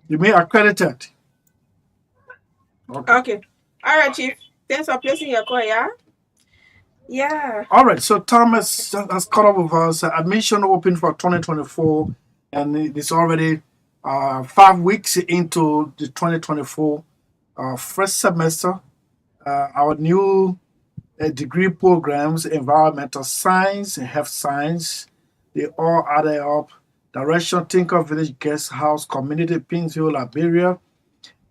You mean accredited? Okay. All right, Chief. Thanks for placing your call, yeah? Yeah. All right. So Thomas has caught up with us. Admission open for 2024, and it's already 5 weeks into the 2024 first semester. Our new degree programs, environmental science and health science, they all added up. Direction Tinker Village Guest House Community, Pinsville, Liberia,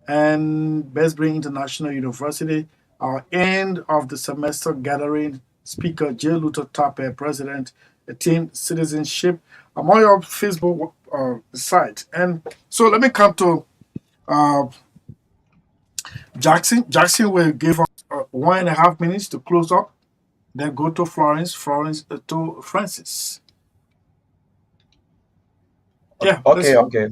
and Bestbury International University. Our end of the semester gathering, Speaker J. Luther Tappe, President, Team Citizenship. I'm on your Facebook site. And so let me come to uh, Jackson. Jackson will give us 1.5 minutes to close up. Then go to Florence. Florence to Francis. Yeah, Okay, okay.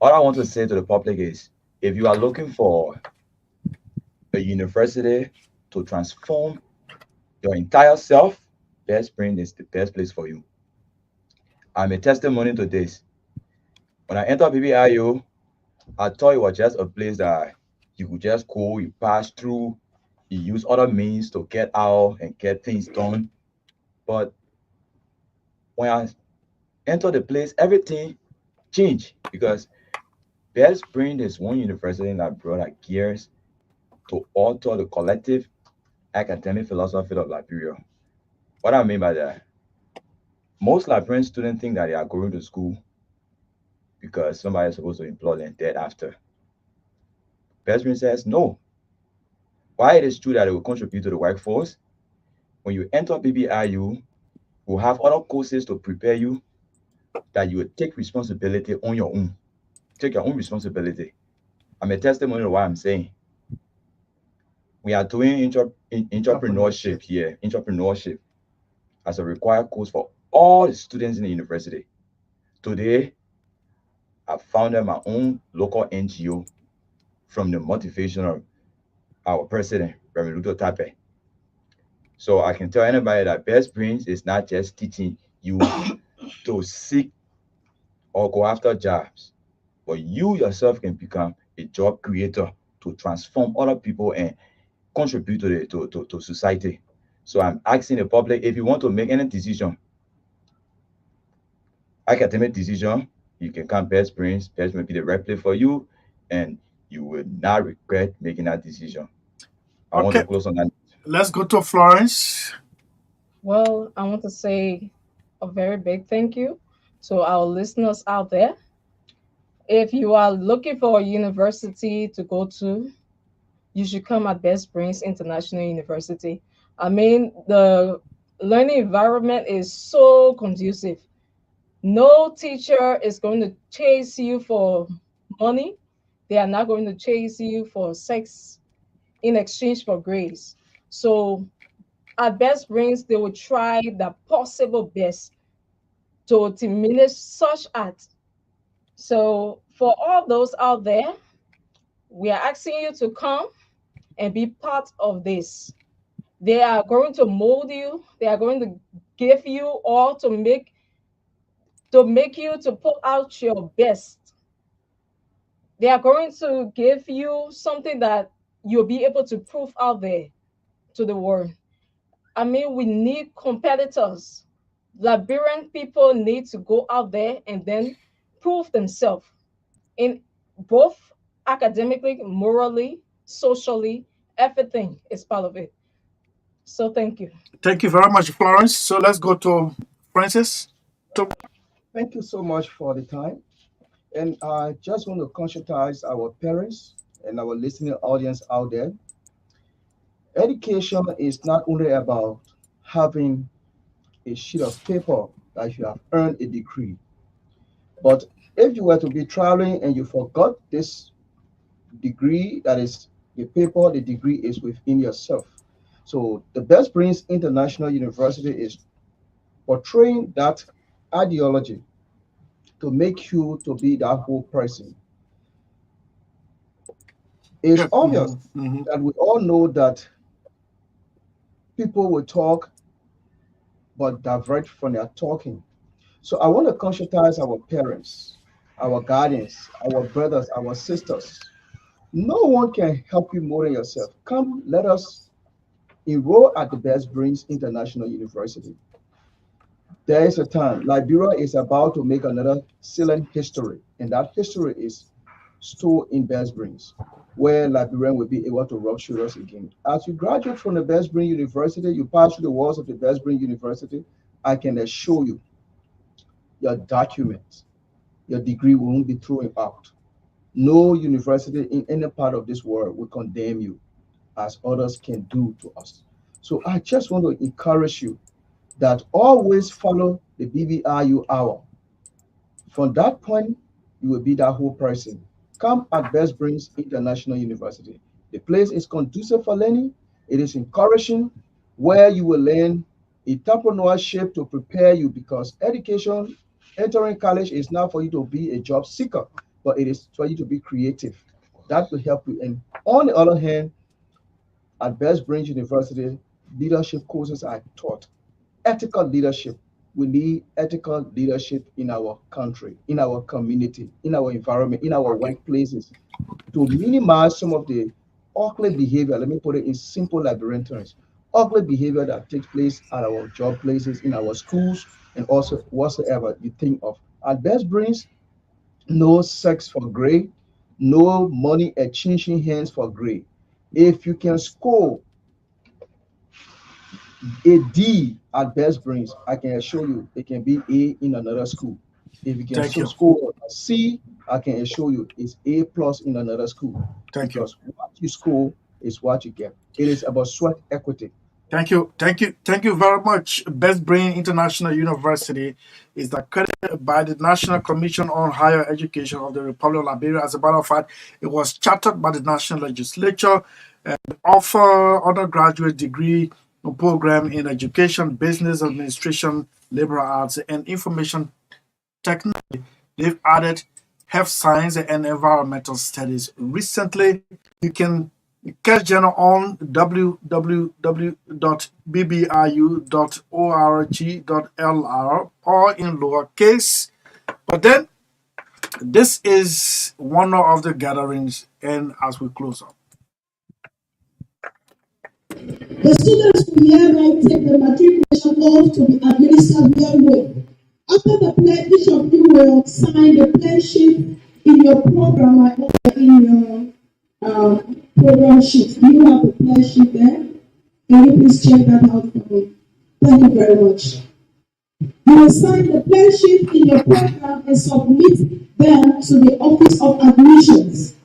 All I want to say to the public is, if you are looking for a university to transform your entire self, Best Spring is the best place for you. I'm a testimony to this. When I entered BBIU, I thought it was just a place that you could just go, you pass through, you use other means to get out and get things done. But when I entered the place, everything changed because Best Spring is one university that brought our gears to alter the collective academic philosophy of Liberia. What I mean by that, most Liberian students think that they are going to school because somebody is supposed to employ them dead after. Best Spring says no. While it is true that it will contribute to the workforce, when you enter BBIU, will have other courses to prepare you that you will take responsibility on your own. Take your own responsibility. I'm a testimony of what I'm saying. We are doing entrepreneurship here, entrepreneurship as a required course for all the students in the university. Today, I founded my own local NGO from the motivation of our president, Reverend Luto Tape. So I can tell anybody that Best Brains is not just teaching you to seek or go after jobs, but you yourself can become a job creator to transform other people and contribute to society. So I'm asking the public, if you want to make any decision, academic decision, you can come Best Brains. Best may be the right place for you, and you will not regret making that decision. I want to close on that. Let's go to Florence. Well, I want to say a very big thank you to our listeners out there. If you are looking for a university to go to, you should come at Best Springs International University. I mean, the learning environment is so conducive. No teacher is going to chase you for money. They are not going to chase you for sex in exchange for grades. So at Best Springs, they will try the possible best to diminish such acts. So for all those out there, we are asking you to come and be part of this. They are going to mold you. They are going to give you all to make you to put out your best. They are going to give you something that you'll be able to prove out there to the world. I mean, we need competitors. Liberian people need to go out there and then prove themselves in both academically, morally, socially, everything is part of it. So thank you. Thank you very much, Florence. So let's go to Francis. Thank you so much for the time. And I just want to conscientize our parents and our listening audience out there. Education is not only about having a sheet of paper that you have earned a degree, but if you were to be traveling and you forgot this degree, that is the paper, the degree is within yourself. So the Best Brains International University is portraying that ideology to make you to be that whole person. It's obvious that we all know that people will talk but divert from their talking. So I want to conscientize our parents, our guardians, our brothers, our sisters. No one can help you more than yourself. Come, let us enroll at the Best Brains International University. There is a time Liberia is about to make another silent history, and that history is stored in Best Brains, where Liberian will be able to rub shoulders again. As you graduate from the Best Brain University, you pass through the walls of the Best Brain University, I can assure you your documents, your degree won't be thrown out. No university in any part of this world will condemn you. as others can do to us. So I just want to encourage you that always follow the BBRU hour. From that point, you will be that whole person. Come at Best Brains International University. The place is conducive for learning. It is encouraging, where you will learn entrepreneurship to prepare you, because education, entering college is not for you to be a job seeker, but it is for you to be creative. That will help you. And on the other hand, at Best Brains University, leadership courses are taught. Ethical leadership. We need ethical leadership in our country, in our community, in our environment, in our workplaces, to minimize some of the ugly behavior. Let me put it in simple Liberian terms. Ugly behavior that takes place at our job places, in our schools, and also whatsoever you think of. At Best Brains, no sex for grade, no money exchanging hands for grade. If you can score a D at Best Brains, I can assure you it can be A in another school. If you can Thank you. score a C, I can assure you it's A plus in another school. Thank you. Because what you score is what you get. It is about sweat equity. Thank you. Thank you. Thank you very much. Best Brain International University is accredited by the National Commission on Higher Education of the Republic of Liberia. As a matter of fact, it was chartered by the National Legislature and offer undergraduate degree program in education, business administration, liberal arts, and information technology. They've added health science and environmental studies. Recently, you can catch Jenna on www.bbru.org.lr or in lowercase. But then, this is one of the gatherings, and as we close up. The students will hereby take the matriculation oath to be administered herewith. After the pledge, each of you will sign the pledge sheet in your program or in your program sheet. Do you have the pledge sheet there? Can you please check that out for me? Thank you very much. You will sign the pledge sheet in your program and submit them to the Office of Admissions.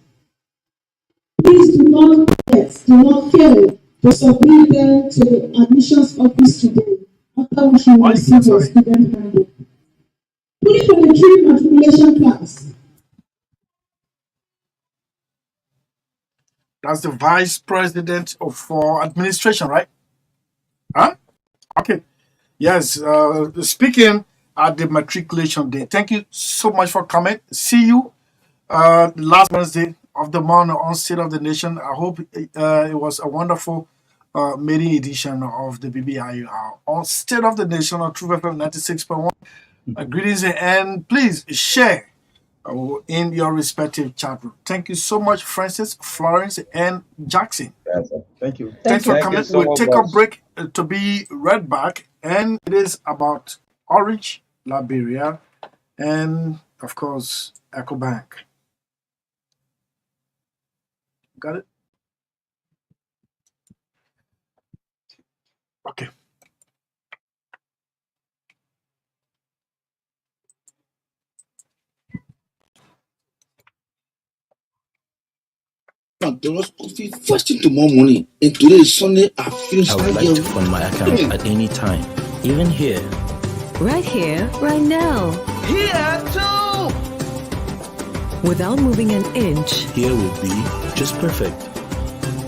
Please do not forget, do not fail to submit them to the admissions office today, after which you will receive your student handbook. Put it on the tree matriculation class. That's the Vice President for Administration, right? Huh? Okay. Yes. Speaking at the matriculation day. Thank you so much for coming. See you last Wednesday of the month on State of the Nation. I hope it was a wonderful maiden edition of the BBIU on State of the Nation on True FM 96.1. Greetings, and please share in your respective chat room. Thank you so much, Francis, Florence, and Jackson. Thank you. Thanks for coming. So We'll take a break to be right back, and it is about Orange, Liberia, and of course, EcoBank. Got it? Okay. There was supposed to be first thing tomorrow morning, and today is Sunday. I feel I would like to fund my account at any time, even here. Right here, right now. Here too. Without moving an inch. Here will be just perfect.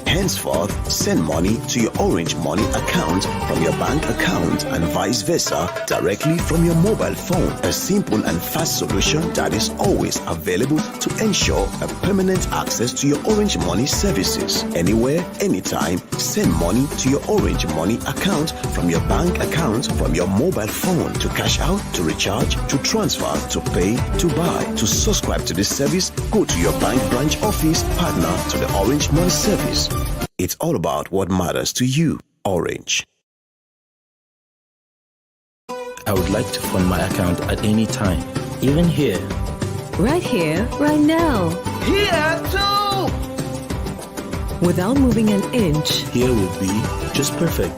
Henceforth, send money to your Orange Money account from your bank account and vice versa directly from your mobile phone. A simple and fast solution that is always available to ensure a permanent access to your Orange Money services. Anywhere, anytime, send money to your Orange Money account from your bank account from your mobile phone to cash out, to recharge, to transfer, to pay, to buy. To subscribe to this service, go to your bank branch office, partner to the Orange Money service. It's all about what matters to you. Orange. I would like to fund my account at any time, even here. Right here, right now. Here too. Without moving an inch. Here will be just perfect.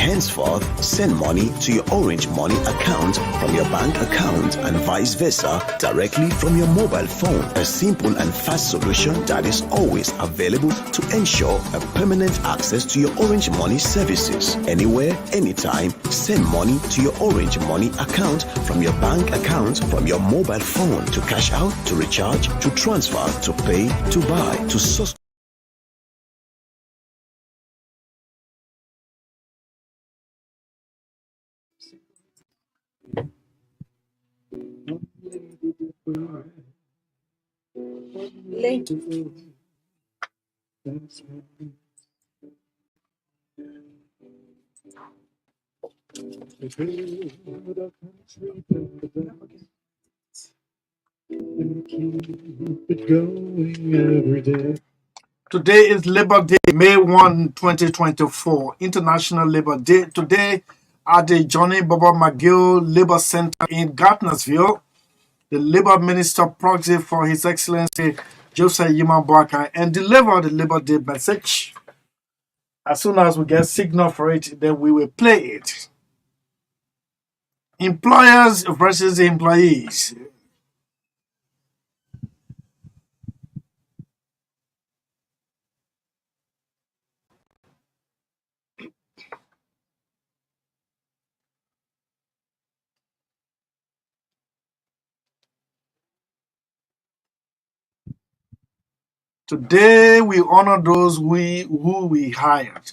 Henceforth, send money to your Orange Money account from your bank account and vice versa directly from your mobile phone. A simple and fast solution that is always available to ensure a permanent access to your Orange Money services. Anywhere, anytime, send money to your Orange Money account from your bank account from your mobile phone to cash out, to recharge, to transfer, to pay, to buy, to subscribe. Link. Today is Labor Day, May 1, 2024, International Labor Day. Today at the Johnny Baba McGill Labor Center in Gardnersville, the Labor Minister proxy for His Excellency Joseph Yima Boakai and delivered the Labor Day message. As soon as we get signal for it, then we will play it. Employers versus employees. Today we honor those who we hired.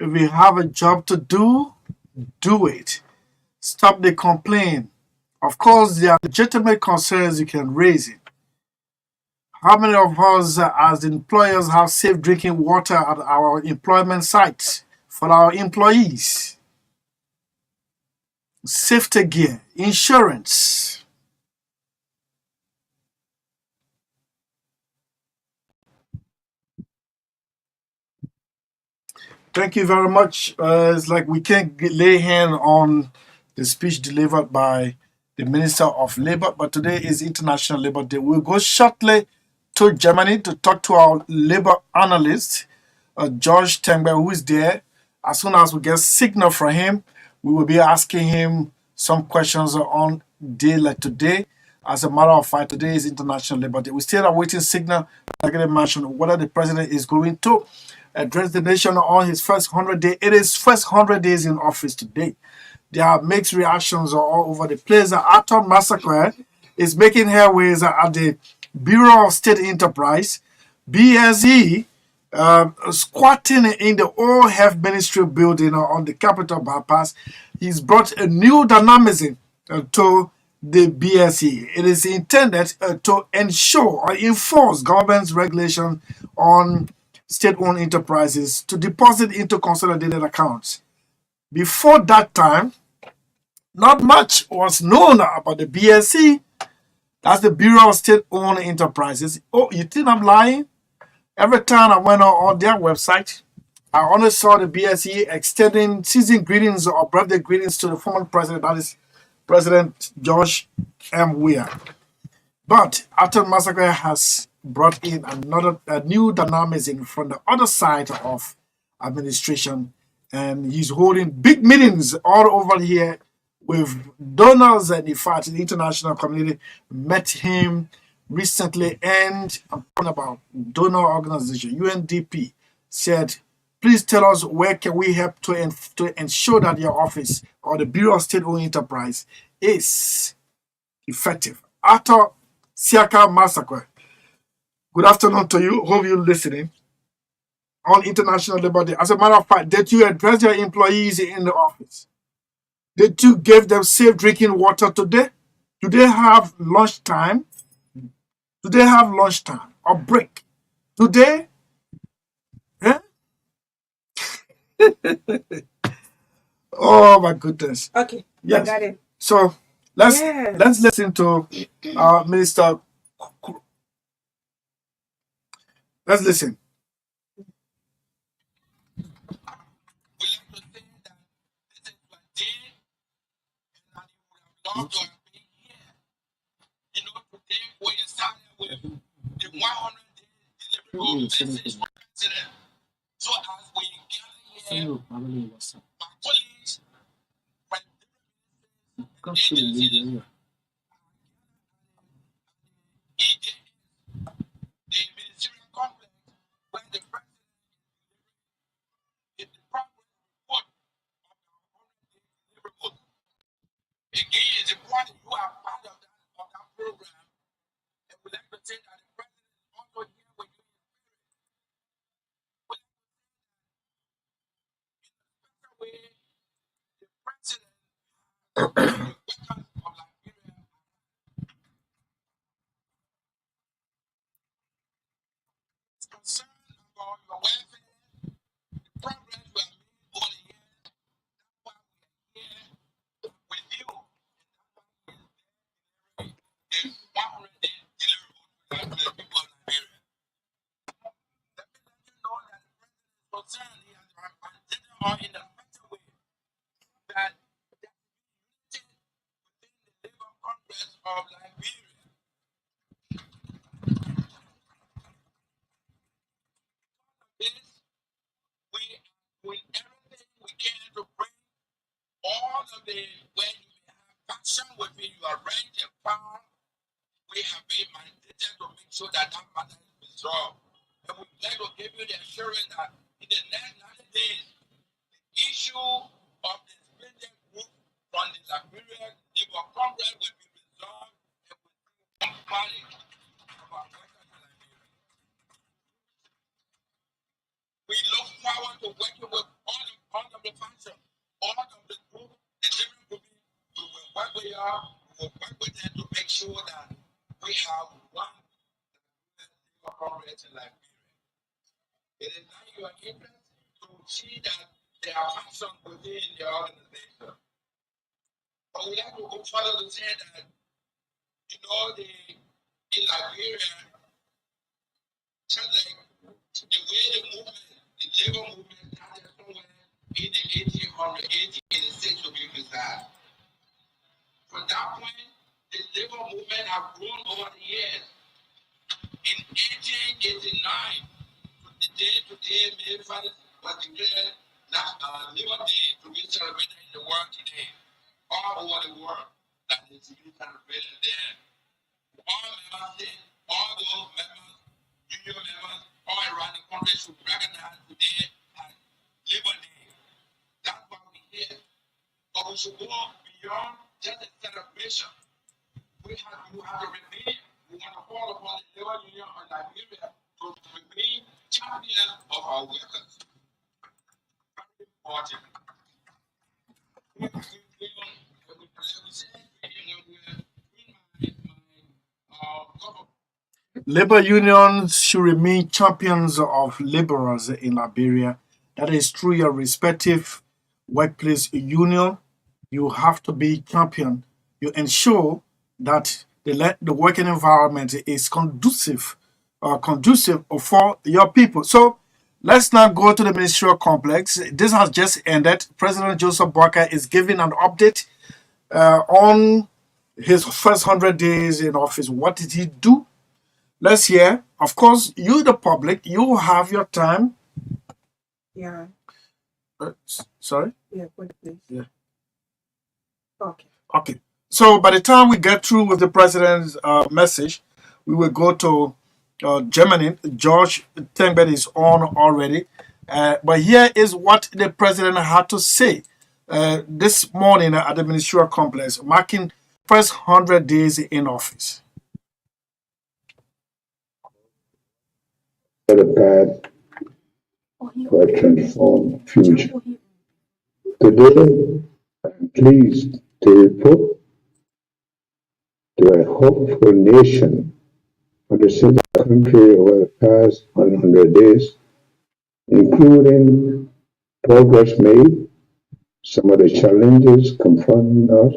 If you have a job to do, do it. Stop the complaint. Of course, there are legitimate concerns you can raise it. How many of us as employers have safe drinking water at our employment sites for our employees? Safety gear, insurance. Thank you very much. It's like we can't lay hand on the speech delivered by the Minister of Labor, but today is International Labor Day. We'll go shortly to Germany to talk to our labor analyst, George Tengbe, who is there. As soon as we get signal from him, we will be asking him some questions on day like today. As a matter of fact, today is International Labor Day. We still are waiting signal, like I mentioned, whether the president is going to address the nation on his first 100 days. It is first 100 days in office today. There are mixed reactions all over the place. The Atom massacre is making headways at the Bureau of State Enterprise, BSE, squatting in the old health ministry building on the Capitol bypass. He's brought a new dynamism to the BSE. It is intended to ensure or enforce government's regulation on state-owned enterprises to deposit into consolidated accounts. Before that time, not much was known about the BSE. That's the Bureau of State-Owned Enterprises. Oh, you think I'm lying? Every time I went on their website, I only saw the BSE extending season greetings or birthday greetings to the former president, that is President George M. Weah. But Atom Massacre has brought in a new dynamism from the other side of administration, and he's holding big meetings all over here with donors, and in fact the international community met him recently, and I'm talking about donor organization UNDP said, please tell us where can we help to ensure that your office or the Bureau of State-Owned Enterprise is effective. After Siaka Massacre, good afternoon to you. Hope you're listening. on International Labor Day. As a matter of fact, did you address your employees in the office? Did you give them safe drinking water today? Do they have lunchtime? Do they have lunchtime or break? Today? Eh? Oh my goodness. Okay. Yes. I got it. So let's Yes. listen to Minister. Let's listen. Labor unions should remain champions of laborers in Liberia. That is through your respective workplace union. You have to be champion. You ensure that the working environment is conducive for your people. So let's now go to the ministerial complex. This has just ended. President Joseph Boakai is giving an update on his first 100 days in office. What did he do? Let's hear. Of course, you, the public, you have your time. Yeah. Sorry? Yeah, put it, please. Yeah. Okay. Okay. So by the time we get through with the president's message, we will go to Germany. George Tengbed is on already. But here is what the president had to say this morning at the ministerial complex, marking first 100 days in office. For the past for a transformed future. Today, I'm pleased to report to a hopeful nation for the city country over the past 100 days, including progress made, some of the challenges confronting us,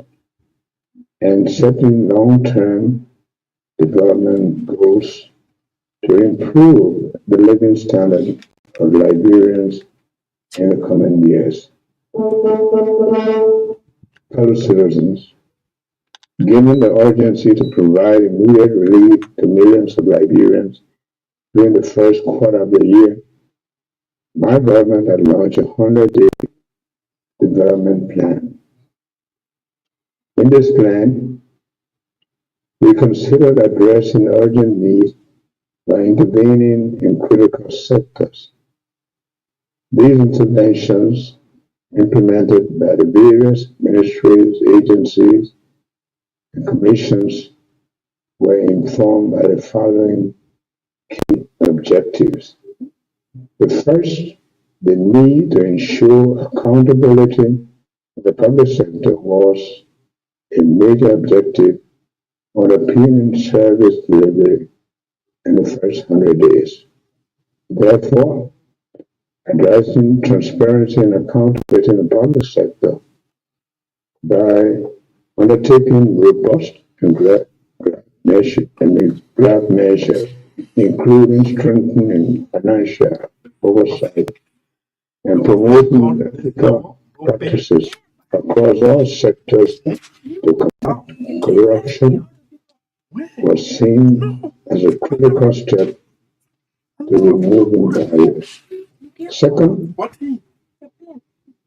and setting long-term development goals to improve the living standard of Liberians in the coming years. Fellow citizens, given the urgency to provide immediate relief to millions of Liberians during the first quarter of the year, my government had launched a 100-day development plan. In this plan, we considered addressing urgent needs by intervening in critical sectors. These interventions, implemented by the various ministries, agencies, and commissions, were informed by the following key objectives. The first, the need to ensure accountability in the public sector was a major objective underpinning service delivery in the first 100 days. Therefore, addressing transparency and accountability in the public sector by undertaking robust and graph measures, including strengthening financial oversight and promoting ethical practices across all sectors to combat corruption, was seen as a critical step to removing barriers. Second,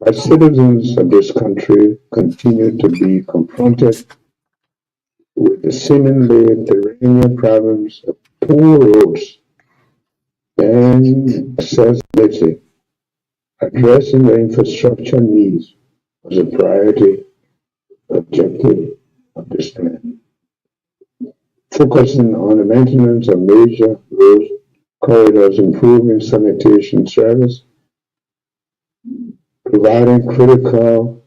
as citizens of this country continue to be confronted with the seemingly perennial problems of poor roads and accessibility, addressing the infrastructure needs was a priority objective of this plan. Focusing on the maintenance of major road corridors, improving sanitation service, providing critical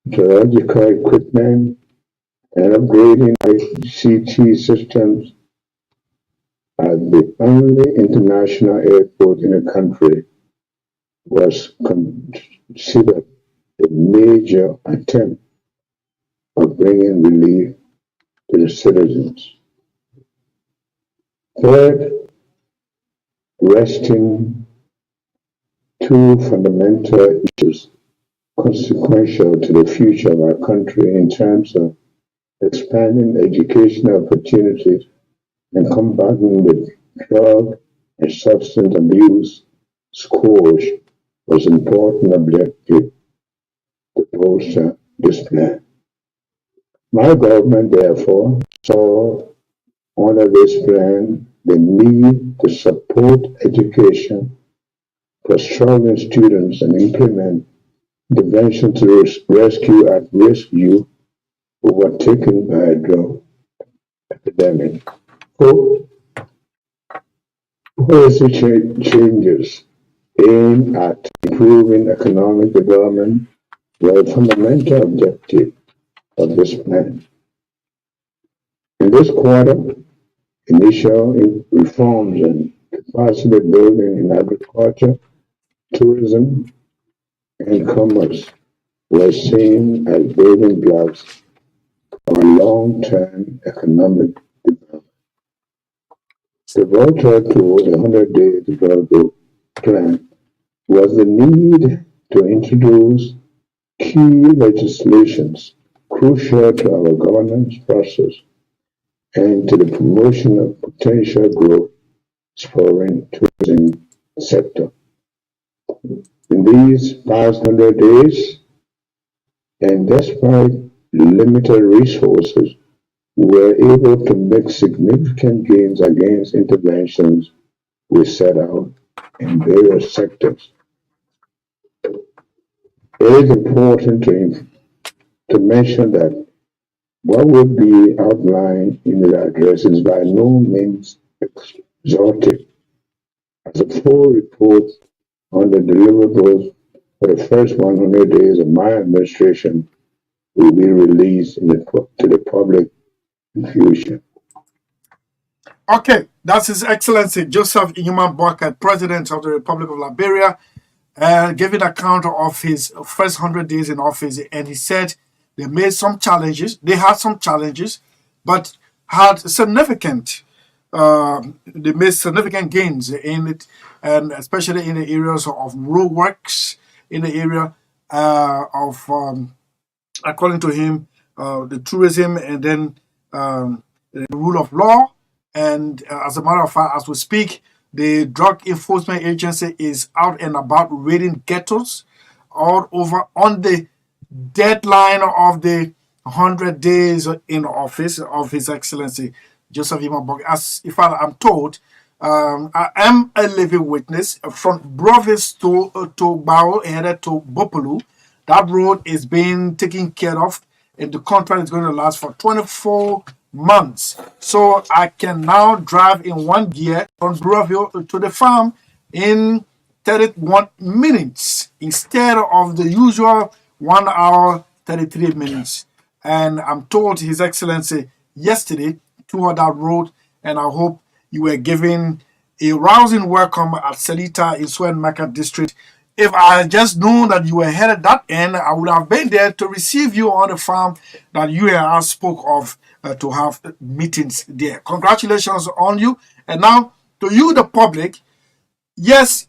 meteorological equipment, and upgrading ICT systems at the only international airport in the country was considered a major attempt of bringing relief to the citizens. Third, resting two fundamental issues consequential to the future of our country in terms of expanding educational opportunities and combating the drug and substance abuse scourge was an important objective to bolster this plan. My government, therefore, saw under this plan the need to support education for struggling students and implement intervention to rescue at-risk youth overtaken by a drug epidemic. Fourth, policy changes aimed at improving economic development were a fundamental objective of this plan. In this quarter, initial reforms and capacity building in agriculture, tourism, and commerce were seen as building blocks for long-term economic development. Pivotal to the 100-day development plan was the need to introduce key legislations crucial to our governance process and to the promotion of potential growth foreign tourism sector. In these past 100 days, and despite limited resources, we were able to make significant gains against interventions we set out in various sectors. It is important to mention that what will be outlined in the address is by no means exhaustive, as a full report on the deliverables for the first 100 days of my administration will be released to the public in future. Okay, that's His Excellency Joseph Inyuma Boakai, President of the Republic of Liberia, giving account of his first 100 days in office. And he said they made some challenges. They had some challenges, but had significant. They made significant gains in it, and especially in the areas of road works, in the area of, according to him, the tourism, and then the rule of law. And as a matter of fact, as we speak, the Drug Enforcement Agency is out and about raiding ghettos all over on the deadline of the 100 days in office of His Excellency Joseph Imabog. As if I'm told, I am a living witness from Brovis to Bao headed to Bopolu. That road is being taken care of, and the contract is going to last for 24 months. So I can now drive in one gear from Broville to the farm in 31 minutes instead of the usual 1 hour 33 minutes. And I'm told His Excellency yesterday toured that road, and I hope you were given a rousing welcome at Selita in Swen Market District. If I had just known that you were headed that end, I would have been there to receive you on the farm that you and I spoke of to have meetings there. Congratulations on you. And now, to you, the public, yes,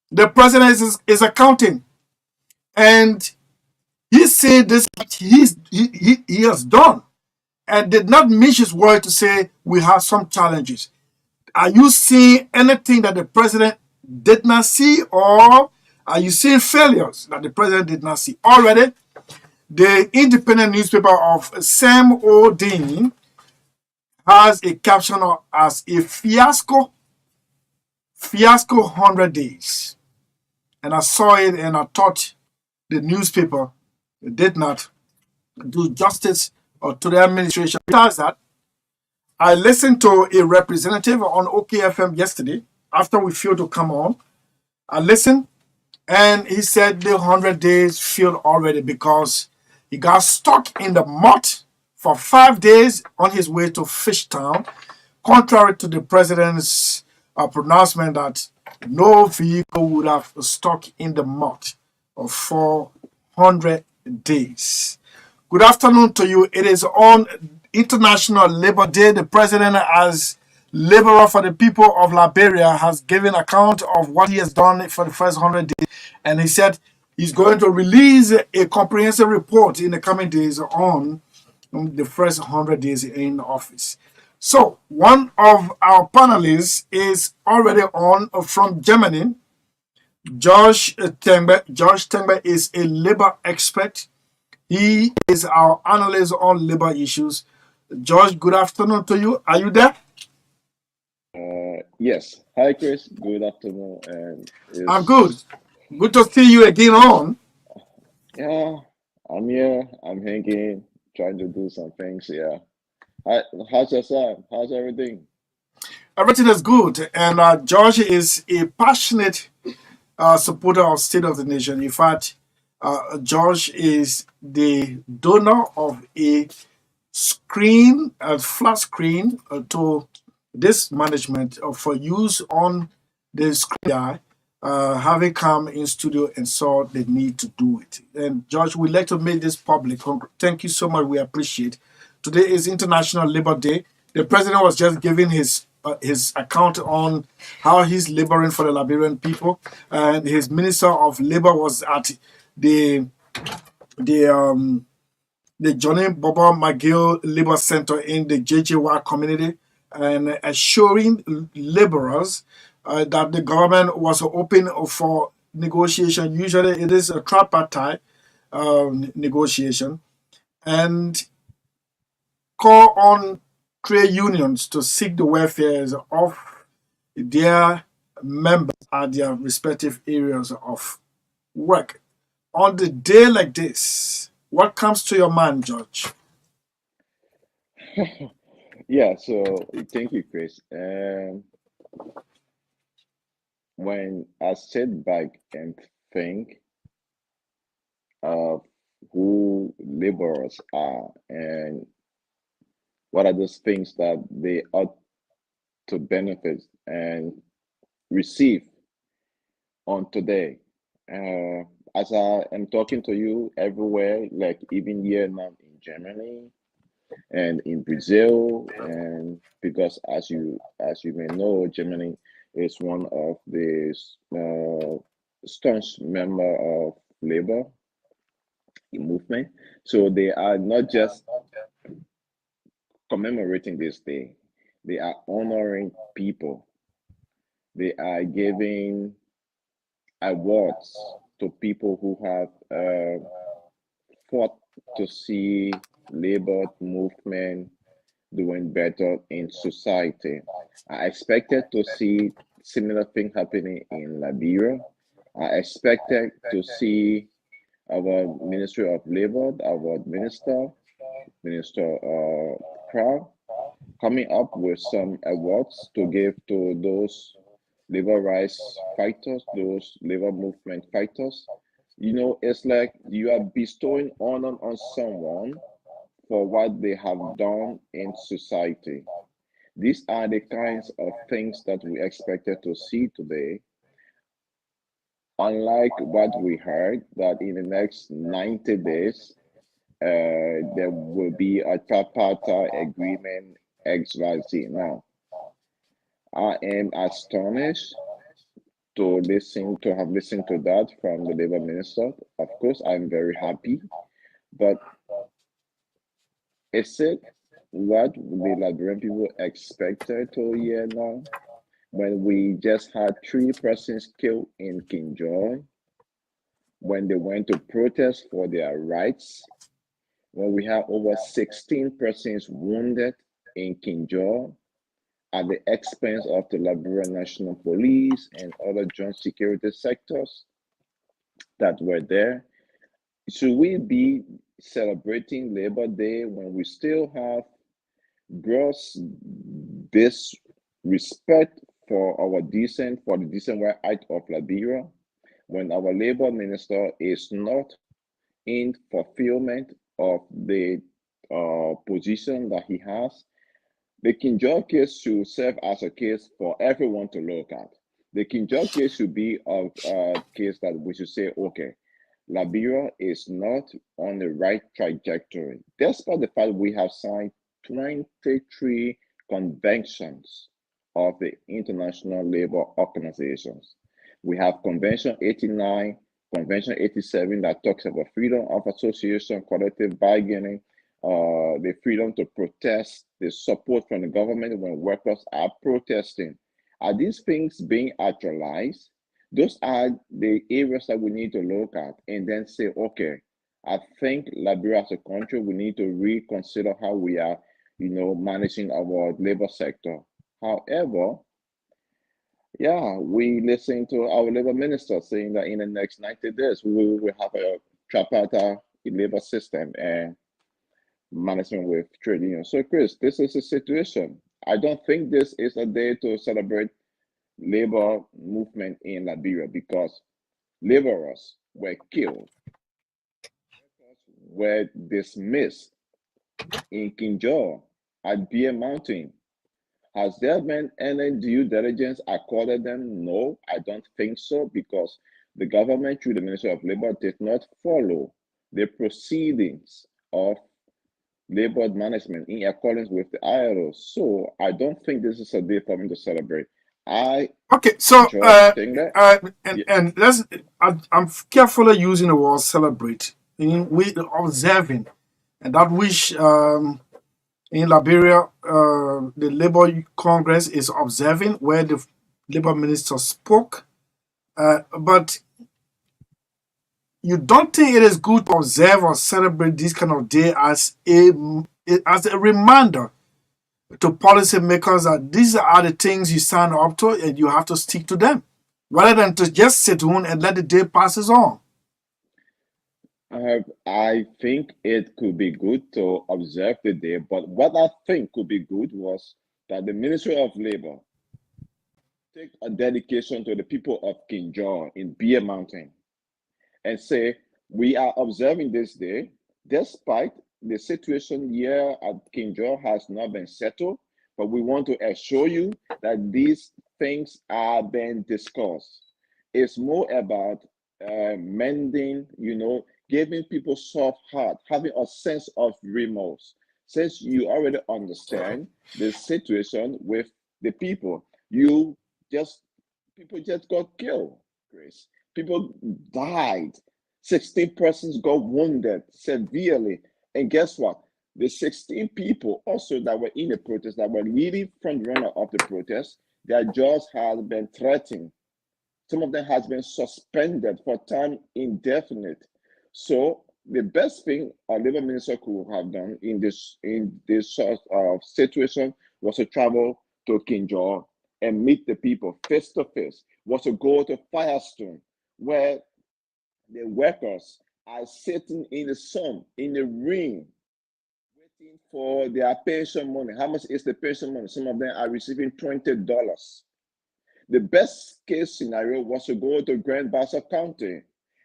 the president is accounting. And he said this he has done, and did not miss his word to say we have some challenges. Are you seeing anything that the president did not see, or are you seeing failures that the president did not see? Already, the independent newspaper of Sam O'Dean has a caption as a fiasco 100 days. And I saw it and I thought the newspaper did not do justice to the administration. Besides that, I listened to a representative on OKFM yesterday after we failed to come on. I listened, and he said the 100 days failed already because he got stuck in the mud for 5 days on his way to Fishtown, contrary to the president's pronouncement that no vehicle would have stuck in the mud for 100 days. Good afternoon to you. It is on International Labor Day. The president, as laborer for the people of Liberia, has given account of what he has done for the first 100 days. And he said he's going to release a comprehensive report in the coming days on the first 100 days in office. So one of our panelists is already on from Germany, Josh Tengbe. Josh Tengbe is a labor expert. He is our analyst on labor issues. Josh, good afternoon to you. Are you there? Yes. Hi, Chris. Good afternoon. And I'm good. Good to see you again on. Yeah, I'm here. I'm hanging, trying to do some things. Yeah. How's your side? How's everything? Everything is good. And Josh is a passionate supporter of State of the Nation. In fact, George is the donor of a flat screen to this management for use on the screen, having come in studio and saw the need to do it. And George, we'd like to make this public. Thank you so much. We appreciate. Today is International Labor Day. The president was just giving his account on how he's laboring for the Liberian people, and his minister of labor was at the Johnny Bobo McGill Labor Center in the JJY community, and assuring laborers that the government was open for negotiation. Usually it is a tripartite negotiation, and call on trade unions to seek the welfare of their members at their respective areas of work. On the day like this, what comes to your mind, George? Yeah, so thank you, Chris. when I sit back and think of who laborers are and what are those things that they ought to benefit and receive on today. Uh, as I am talking to you everywhere, like even here now in Germany and in Brazil, and because as you may know, Germany is one of the staunch member of labor movement. So they are not just commemorating this day; they are honoring people. They are giving awards to people who have fought to see labor movement doing better in society. I expected to see similar thing happening in Liberia. I expected to see our Ministry of Labor, our Minister Crow, coming up with some awards to give to those labor rights fighters, those labor movement fighters. You know, it's like you are bestowing honor on someone for what they have done in society. These are the kinds of things that we expected to see today. Unlike what we heard, that in the next 90 days, there will be a tripartite agreement XYZ. Now, I am astonished to have listened to that from the labor minister. Of course, I'm very happy, but is it what the Liberian people expected to hear now? When we just had 3 persons killed in Kinjoy, when they went to protest for their rights, when we have over 16 persons wounded in Kinjoy at the expense of the Liberian National Police and other joint security sectors that were there. Should we be celebrating Labor Day when we still have gross disrespect for the decent right of Liberia, when our labor minister is not in fulfillment of the position that he has? The Kinjoy case should serve as a case for everyone to look at. The Kinjoy case should be a case that we should say, okay, Liberia is not on the right trajectory, despite the fact we have signed 23 conventions of the International Labor Organizations. We have Convention 89, Convention 87 that talks about freedom of association, collective bargaining, the freedom to protest, the support from the government when workers are protesting. Are these things being actualized? Those are the areas that we need to look at and then say, okay, I think Liberia as a country, we need to reconsider how we are, managing our labor sector. However, yeah, we listen to our labor minister saying that in the next 90 days, we will have a tripartite labor system and management with trade unions. So, Chris, this is a situation. I don't think this is a day to celebrate labor movement in Liberia because laborers were killed, were dismissed in Kinjoy at Beer Mountain. Has there been any due diligence accorded them? No, I don't think so, because the government, through the Ministry of Labor, did not follow the proceedings of labor management in accordance with the ILO. So I don't think this is a day for me to celebrate. Okay, so I'm carefully using the word celebrate. We observing, and that which in Liberia, the Labor Congress is observing where the Labor Minister spoke. But you don't think it is good to observe or celebrate this kind of day as a reminder to policymakers that these are the things you sign up to and you have to stick to them, rather than to just sit home and let the day passes on? I think it could be good to observe the day, but what I think could be good was that the Ministry of Labor take a dedication to the people of King George in Beer Mountain and say, we are observing this day, despite the situation here at King George has not been settled, but we want to assure you that these things are being discussed. It's more about mending, giving people soft heart, having a sense of remorse. Since you already understand the situation with the people, people just got killed, Chris. People died. 16 persons got wounded severely. And guess what? The 16 people also that were in the protest, that were leading front runner of the protest, their jobs have been threatened. Some of them has been suspended for time indefinite. So the best thing our labor minister could have done in this sort of situation was to travel to King George and meet the people face to face, was to go to Firestone, where the workers are sitting in the sun, in the rain, waiting for their pension money. How much is the pension money? Some of them are receiving $20. The best case scenario was to go to Grand Bassa County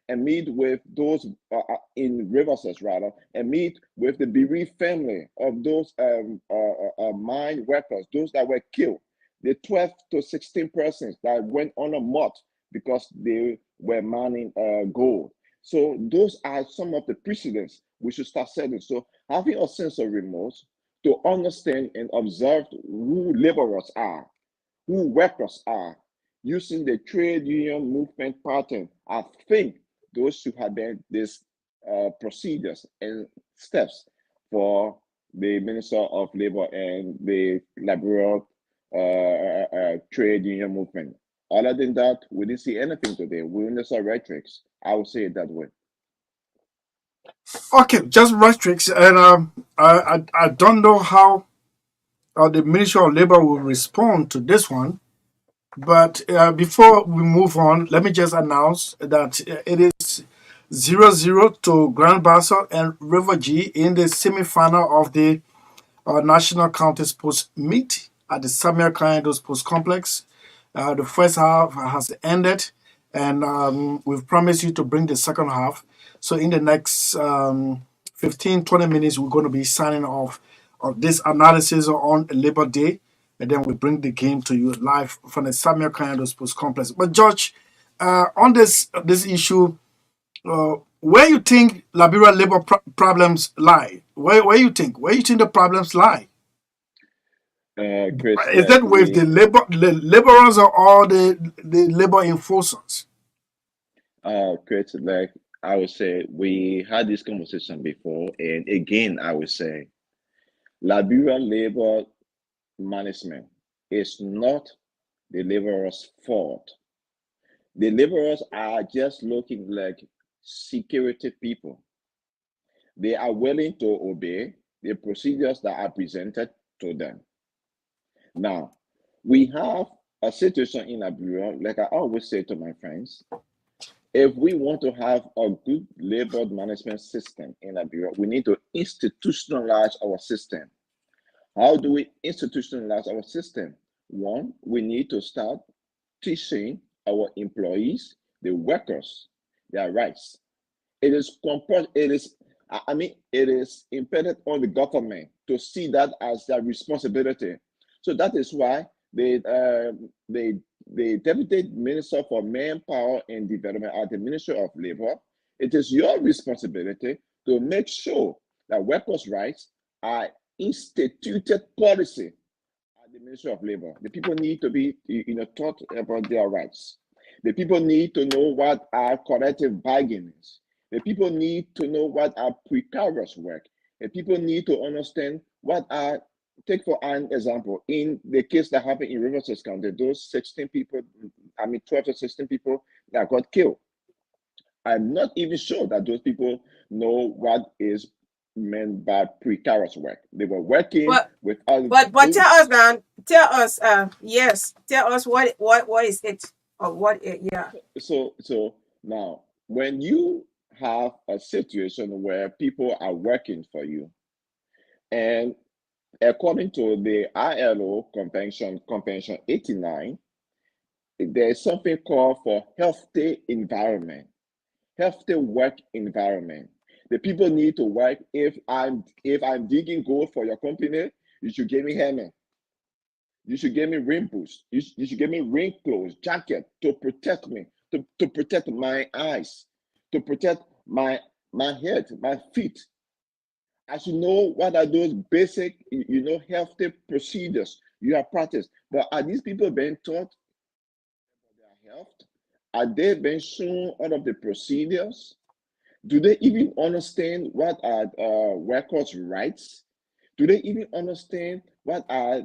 and meet with those in Riverside, rather, and meet with the bereaved family of those mine workers, those that were killed, the 12 to 16 persons that went on a moth because they were mining gold. So those are some of the precedents we should start setting. So having a sense of remorse to understand and observe who laborers are, who workers are, using the trade union movement pattern, I think those should have been these procedures and steps for the Minister of Labor and the liberal trade union movement. Other than that, we didn't see anything today. We only saw rhetorics. I would say it that way. Okay, just rhetorics, and I don't know how the Ministry of Labor will respond to this one. But before we move on, let me just announce that it is 0-0 to Grand Bassa and River G in the semi-final of the National County Sports Meet at the Samuel Kanyandos Sports Complex. The first half has ended, and we've promised you to bring the second half. So in the next 15-20 minutes, we're going to be signing off of this analysis on Labor Day, and then we bring the game to you live from the Samuel Kanyandos Sports Complex. But George, on this issue, where you think Liberia labor problems lie? Where you think the problems lie? Chris, Is that with the laborers or all the labor enforcers? Chris, like I would say, we had this conversation before, and again, I would say, Liberia labor management is not the laborers' fault. The laborers are just looking like security people. They are willing to obey the procedures that are presented to them. Now, we have a situation in Liberia, like I always say to my friends, if we want to have a good labor management system in Liberia, we need to institutionalize our system. How do we institutionalize our system? One, we need to start teaching our employees, the workers, their rights. It is impeded on the government to see that as their responsibility. So that is why the Deputy Minister for Manpower and Development at the Ministry of Labor, it is your responsibility to make sure that workers' rights are instituted policy at the Ministry of Labor. The people need to be taught about their rights. The people need to know what are collective bargainings. The people need to know what are precarious work. The people need to understand what are, take for an example, in the case that happened in Riverside County, those 12 to 16 people that got killed. I'm not even sure that those people know what is meant by precarious work. They were working with other but tell us now, tell us what is it, or what it, yeah. So now when you have a situation where people are working for you, and according to the ILO Convention 89, there is something called for healthy environment, healthy work environment. The people need to work. If I'm digging gold for your company, you should give me helmet. You should give me rain boots. You should give me rain clothes, jacket to protect me, to protect my eyes, to protect my head, my feet. I should know what are those basic, healthy procedures you have practiced. But are these people being taught their health? Are they being shown all of the procedures? Do they even understand what are workers' rights? Do they even understand what are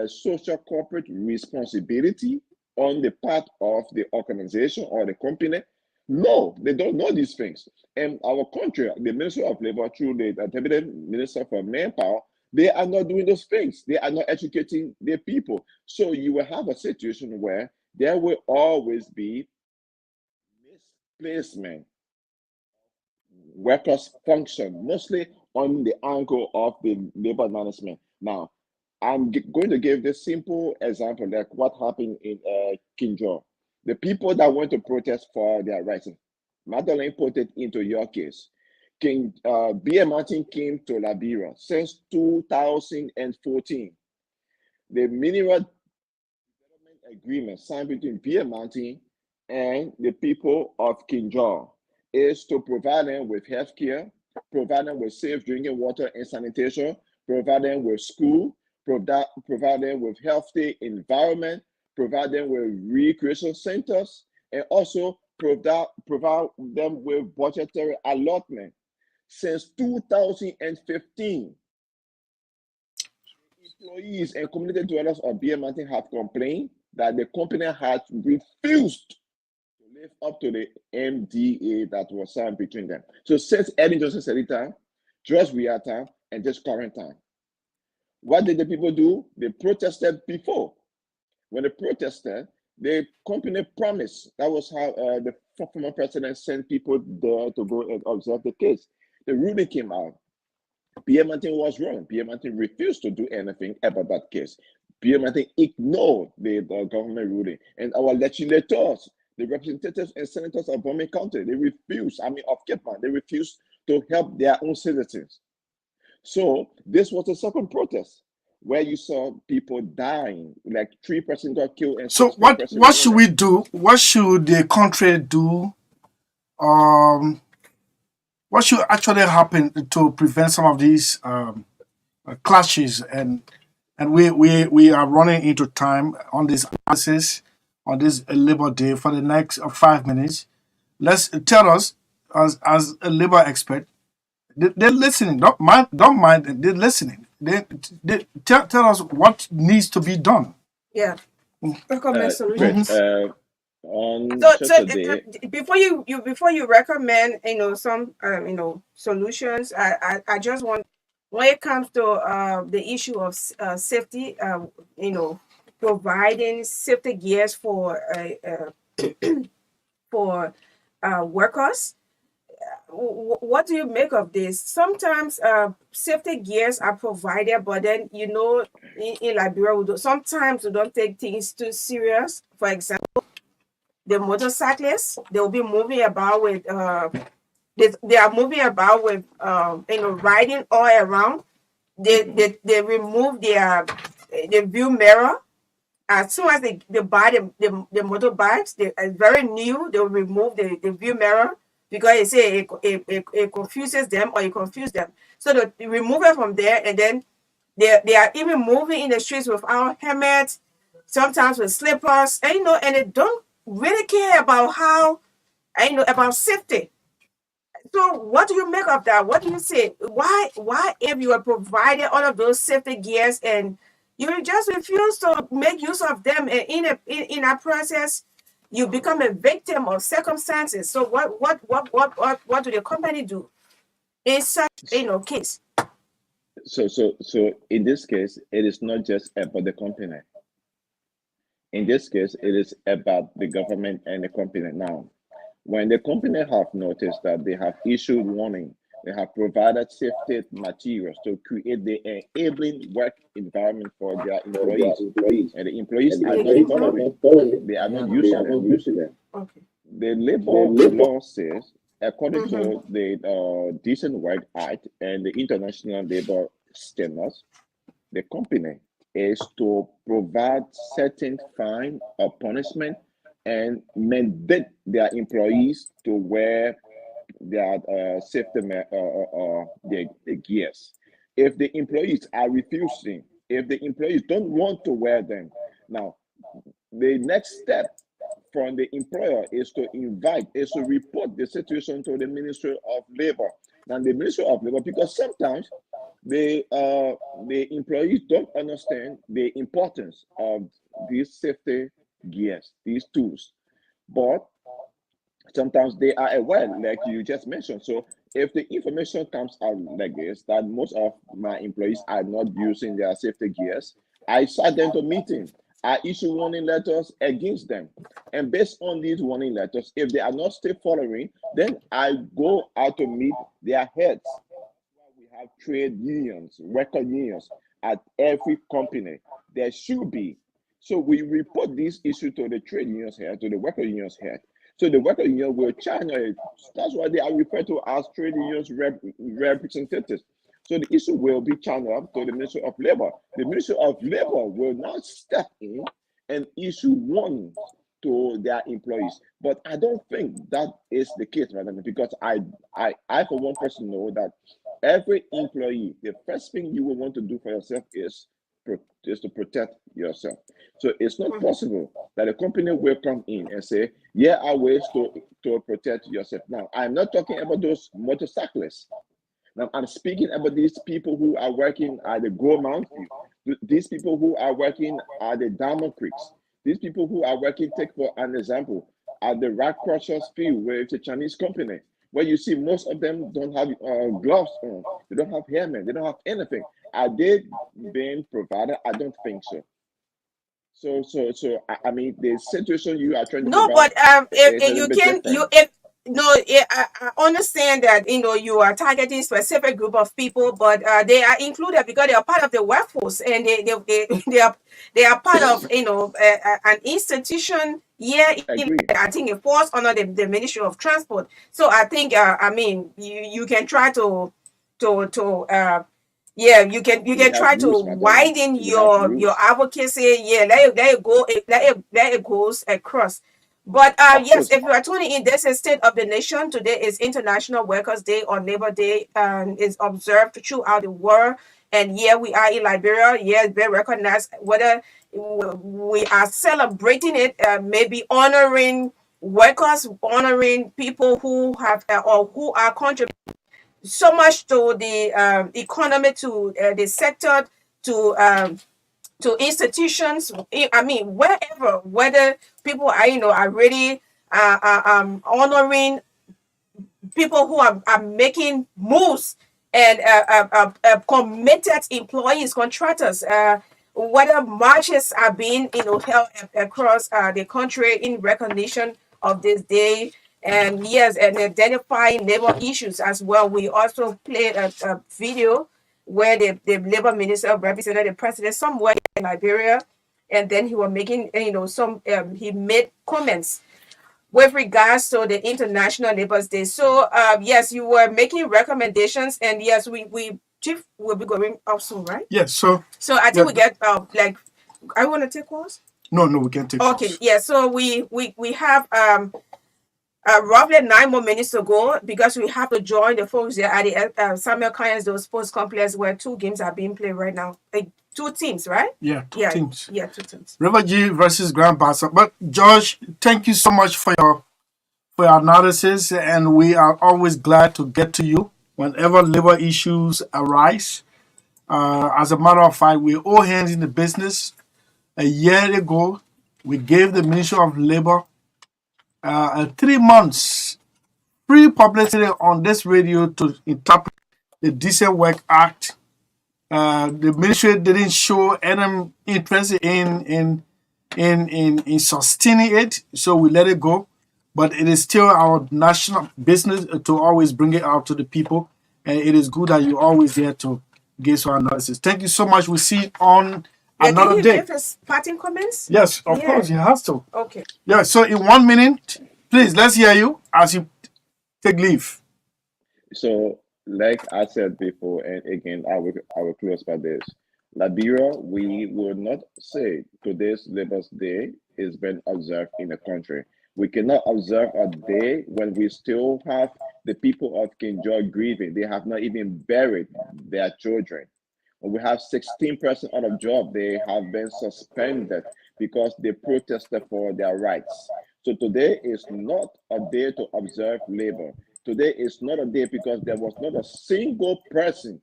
social corporate responsibility on the part of the organization or the company? No, they don't know these things. And our country, the Ministry of Labor, through the Deputy Minister for Manpower, they are not doing those things. They are not educating their people. So you will have a situation where there will always be misplacement workers function, mostly on the angle of the labor management. Now, I'm going to give this simple example, like what happened in Kinjo. The people that went to protest for their rights, Magdalene put it into your case. B.A. Martin came to Liberia since 2014. The mineral development agreement signed between B.A. Martin and the people of Kinjo is to provide them with health care, provide them with safe drinking water and sanitation, provide them with school, provide them with healthy environment, provide them with recreation centers, and also provide them with budgetary allotment. Since 2015, employees and community dwellers of B.A. Mountain have complained that the company has refused to live up to the MDA that was signed between them. So since Ellen Johnson said it time, just real time, and just current time. What did the people do? They protested before. When they protested, the company promised. That was how the former president sent people there to go and observe the case. The ruling came out. B.A. Mountain was wrong. B.A. Mountain refused to do anything about that case. B.A. Mountain ignored the government ruling. And our legislators, the representatives and senators of Bombay County, they refused, of Cape Town, they refused to help their own citizens. So this was the second protest where you saw people dying, like 3 persons got killed. And so what should we do? What should the country do? What should actually happen to prevent some of these clashes? And we are running into time on this analysis on this Labor Day for the next 5 minutes. Let's tell us as a labor expert. They're listening. Don't mind. They're listening. They tell us what needs to be done. Yeah. Recommend solutions. On so before you recommend some solutions, I just want, when it comes to the issue of safety, providing safety gears for for workers. What do you make of this? Sometimes safety gears are provided, but then in Liberia, sometimes we don't take things too serious. For example, the motorcyclists, they'll be moving about with they are moving about with riding all around. They remove their view mirror. As soon as they buy the motorbikes, they are very new, they'll remove the view mirror because they say it confuses them or it confuse them. So they remove it from there, and then they are even moving in the streets without helmets, sometimes with slippers, and they don't really care about about safety. So what do you make of that? What do you say? Why if you are provided all of those safety gears and you just refuse to make use of them, and in a process you become a victim of circumstances? So what do the company do in such case? So in this case, it is not just about the company. In this case, it is about the government and the company. Now, when the company have noticed that they have issued warning They have provided safety materials to create the enabling work environment for their employees. And the employees are not following. They are not using them. Okay. The labor law says, according to the Decent Work Act and the International Labor Standards, the company is to provide certain fine or punishment and mandate their employees to wear their safety the gears. If the employees are refusing, if the employees don't want to wear them, now the next step from the employer is to report the situation to the Ministry of Labor. Now the Ministry of Labor, because sometimes the employees don't understand the importance of these safety gears, these tools, but sometimes they are aware, like you just mentioned. So if the information comes out like this, that most of my employees are not using their safety gears, I sat them to meeting. I issue warning letters against them. And based on these warning letters, if they are not still following, then I go out to meet their heads. We have trade unions, record unions at every company. There should be. So we report this issue to the trade unions head, to the worker unions head. So the worker union will channel it. That's why they are referred to as trade unions representatives. So the issue will be channeled up to the Ministry of Labor. The Ministry of Labor will now step in and issue warnings to their employees. But I don't think that is the case, madam, because I for one person know that every employee, the first thing you will want to do for yourself is to protect yourself. So it's not possible that a company will come in and say, yeah, are ways to protect yourself. Now, I'm not talking about those motorcyclists. Now, I'm speaking about these people who are working at the Go Mountain, these people who are working at the Diamond Creeks, these people who are working, take for an example, at the Rock Crushers field, where it's a Chinese company, where you see most of them don't have gloves on, they don't have helmet, they don't have anything. Are they being provided? I don't think so. So I mean, the situation you are trying to No, provide but is a if little you bit can, different. I understand that you are targeting specific group of people, but they are included because they are part of the workforce, and they are part of an institution. Yeah, Agree. I think it falls under the Ministry of Transport. So I think I mean you can try to yeah, you We can have try to rules, Madeleine. widen We have your rules. advocacy. Yeah, let it goes across. But Of yes, course. if you are tuning in, this is State of the Nation. Today is International Workers' Day on Labor Day, and is observed throughout the world. And yeah, we are in Liberia. Yeah, it's very recognized. Whether we are celebrating it, maybe honoring workers, honoring people who have or who are contributing so much to the economy, to the sector, to institutions. I mean, wherever, whether people are are really honoring people who are making moves, and committed employees, contractors. Whether marches are being held across the country in recognition of this day, and yes, and identifying labor issues as well. We also played a video where the labor minister represented the president somewhere in Liberia, and then he was making some he made comments with regards to the International Labour Day. So yes, you were making recommendations, and yes, we Chief will be going up soon, right? Yes. So So I think yeah, we get like, I want to take calls. no, we can take Okay, calls. yeah. So we have roughly 9 more minutes to go, because we have to join the folks there at the Samuel Kayans Sports Complex, where 2 games are being played right now. 2 teams, right? Yeah, two Yeah, teams. yeah, 2 teams. River G versus Grand Bassa. But Josh, thank you so much for your analysis, and we are always glad to get to you whenever labor issues arise. As a matter of fact, we're all hands in the business. A year ago, we gave the Ministry of Labor 3 months free publicity on this radio to interpret the Decent Work Act. The ministry didn't show any interest in sustaining it, so we let it go. But it is still our national business to always bring it out to the people. and it is good that you're always there to give some analysis. Thank you so much. We'll see you on another Can you day. give his parting comments? Yes, of course, he has to. Okay. Yeah, so in 1 minute, please, let's hear you as you take leave. So, like I said before, and again, I will close by this. Liberia, we will not say today's Labour's Day is been observed in the country. We cannot observe a day when we still have the people of King George grieving. They have not even buried their children. When we have 16% out of job, they have been suspended because they protested for their rights. So today is not a day to observe labor. Today is not a day because there was not a single person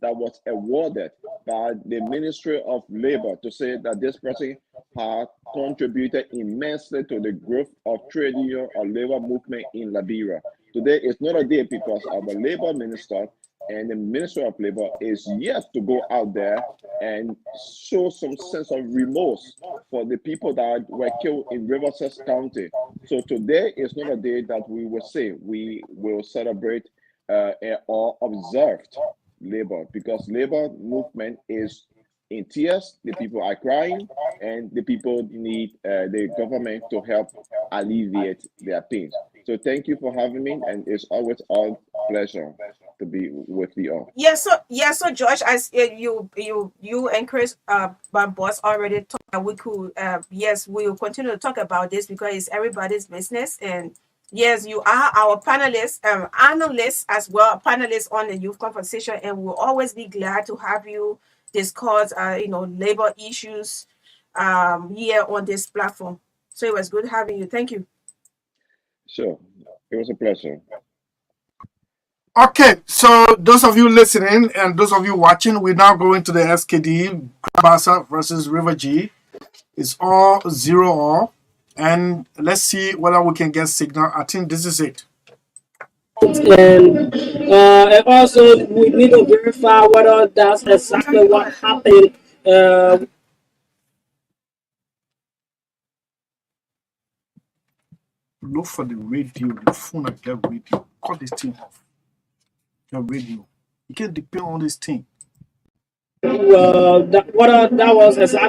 that was awarded by the Ministry of Labor to say that this person had contributed immensely to the growth of trade union or labor movement in Liberia. Today is not a day because our labor minister and the Ministry of Labor is yet to go out there and show some sense of remorse for the people that were killed in Riverside County. So today is not a day that we will say we will celebrate or observed labor, because labor movement is in tears. The people are crying, and the people need the government to help alleviate their pain. So thank you for having me, and it's always a pleasure to be with you all. So George, as you and Chris, my boss already talked that we could, yes, we will continue to talk about this because it's everybody's business. And yes, you are our panelists, analysts as well, panelists on the youth conversation, and we'll always be glad to have you discuss, labor issues, here on this platform. So it was good having you. Thank you. Sure, it was a pleasure. Okay, so those of you listening and those of you watching, we're now going to the SKD Basa versus River G. It's all 0-all, and let's see whether we can get signal. I think this is it. And also we need to verify whether that's exactly what happened. Look for the radio, the phone and get radio. Cut this thing off. Your radio. You can't depend on this thing. Whether that was exactly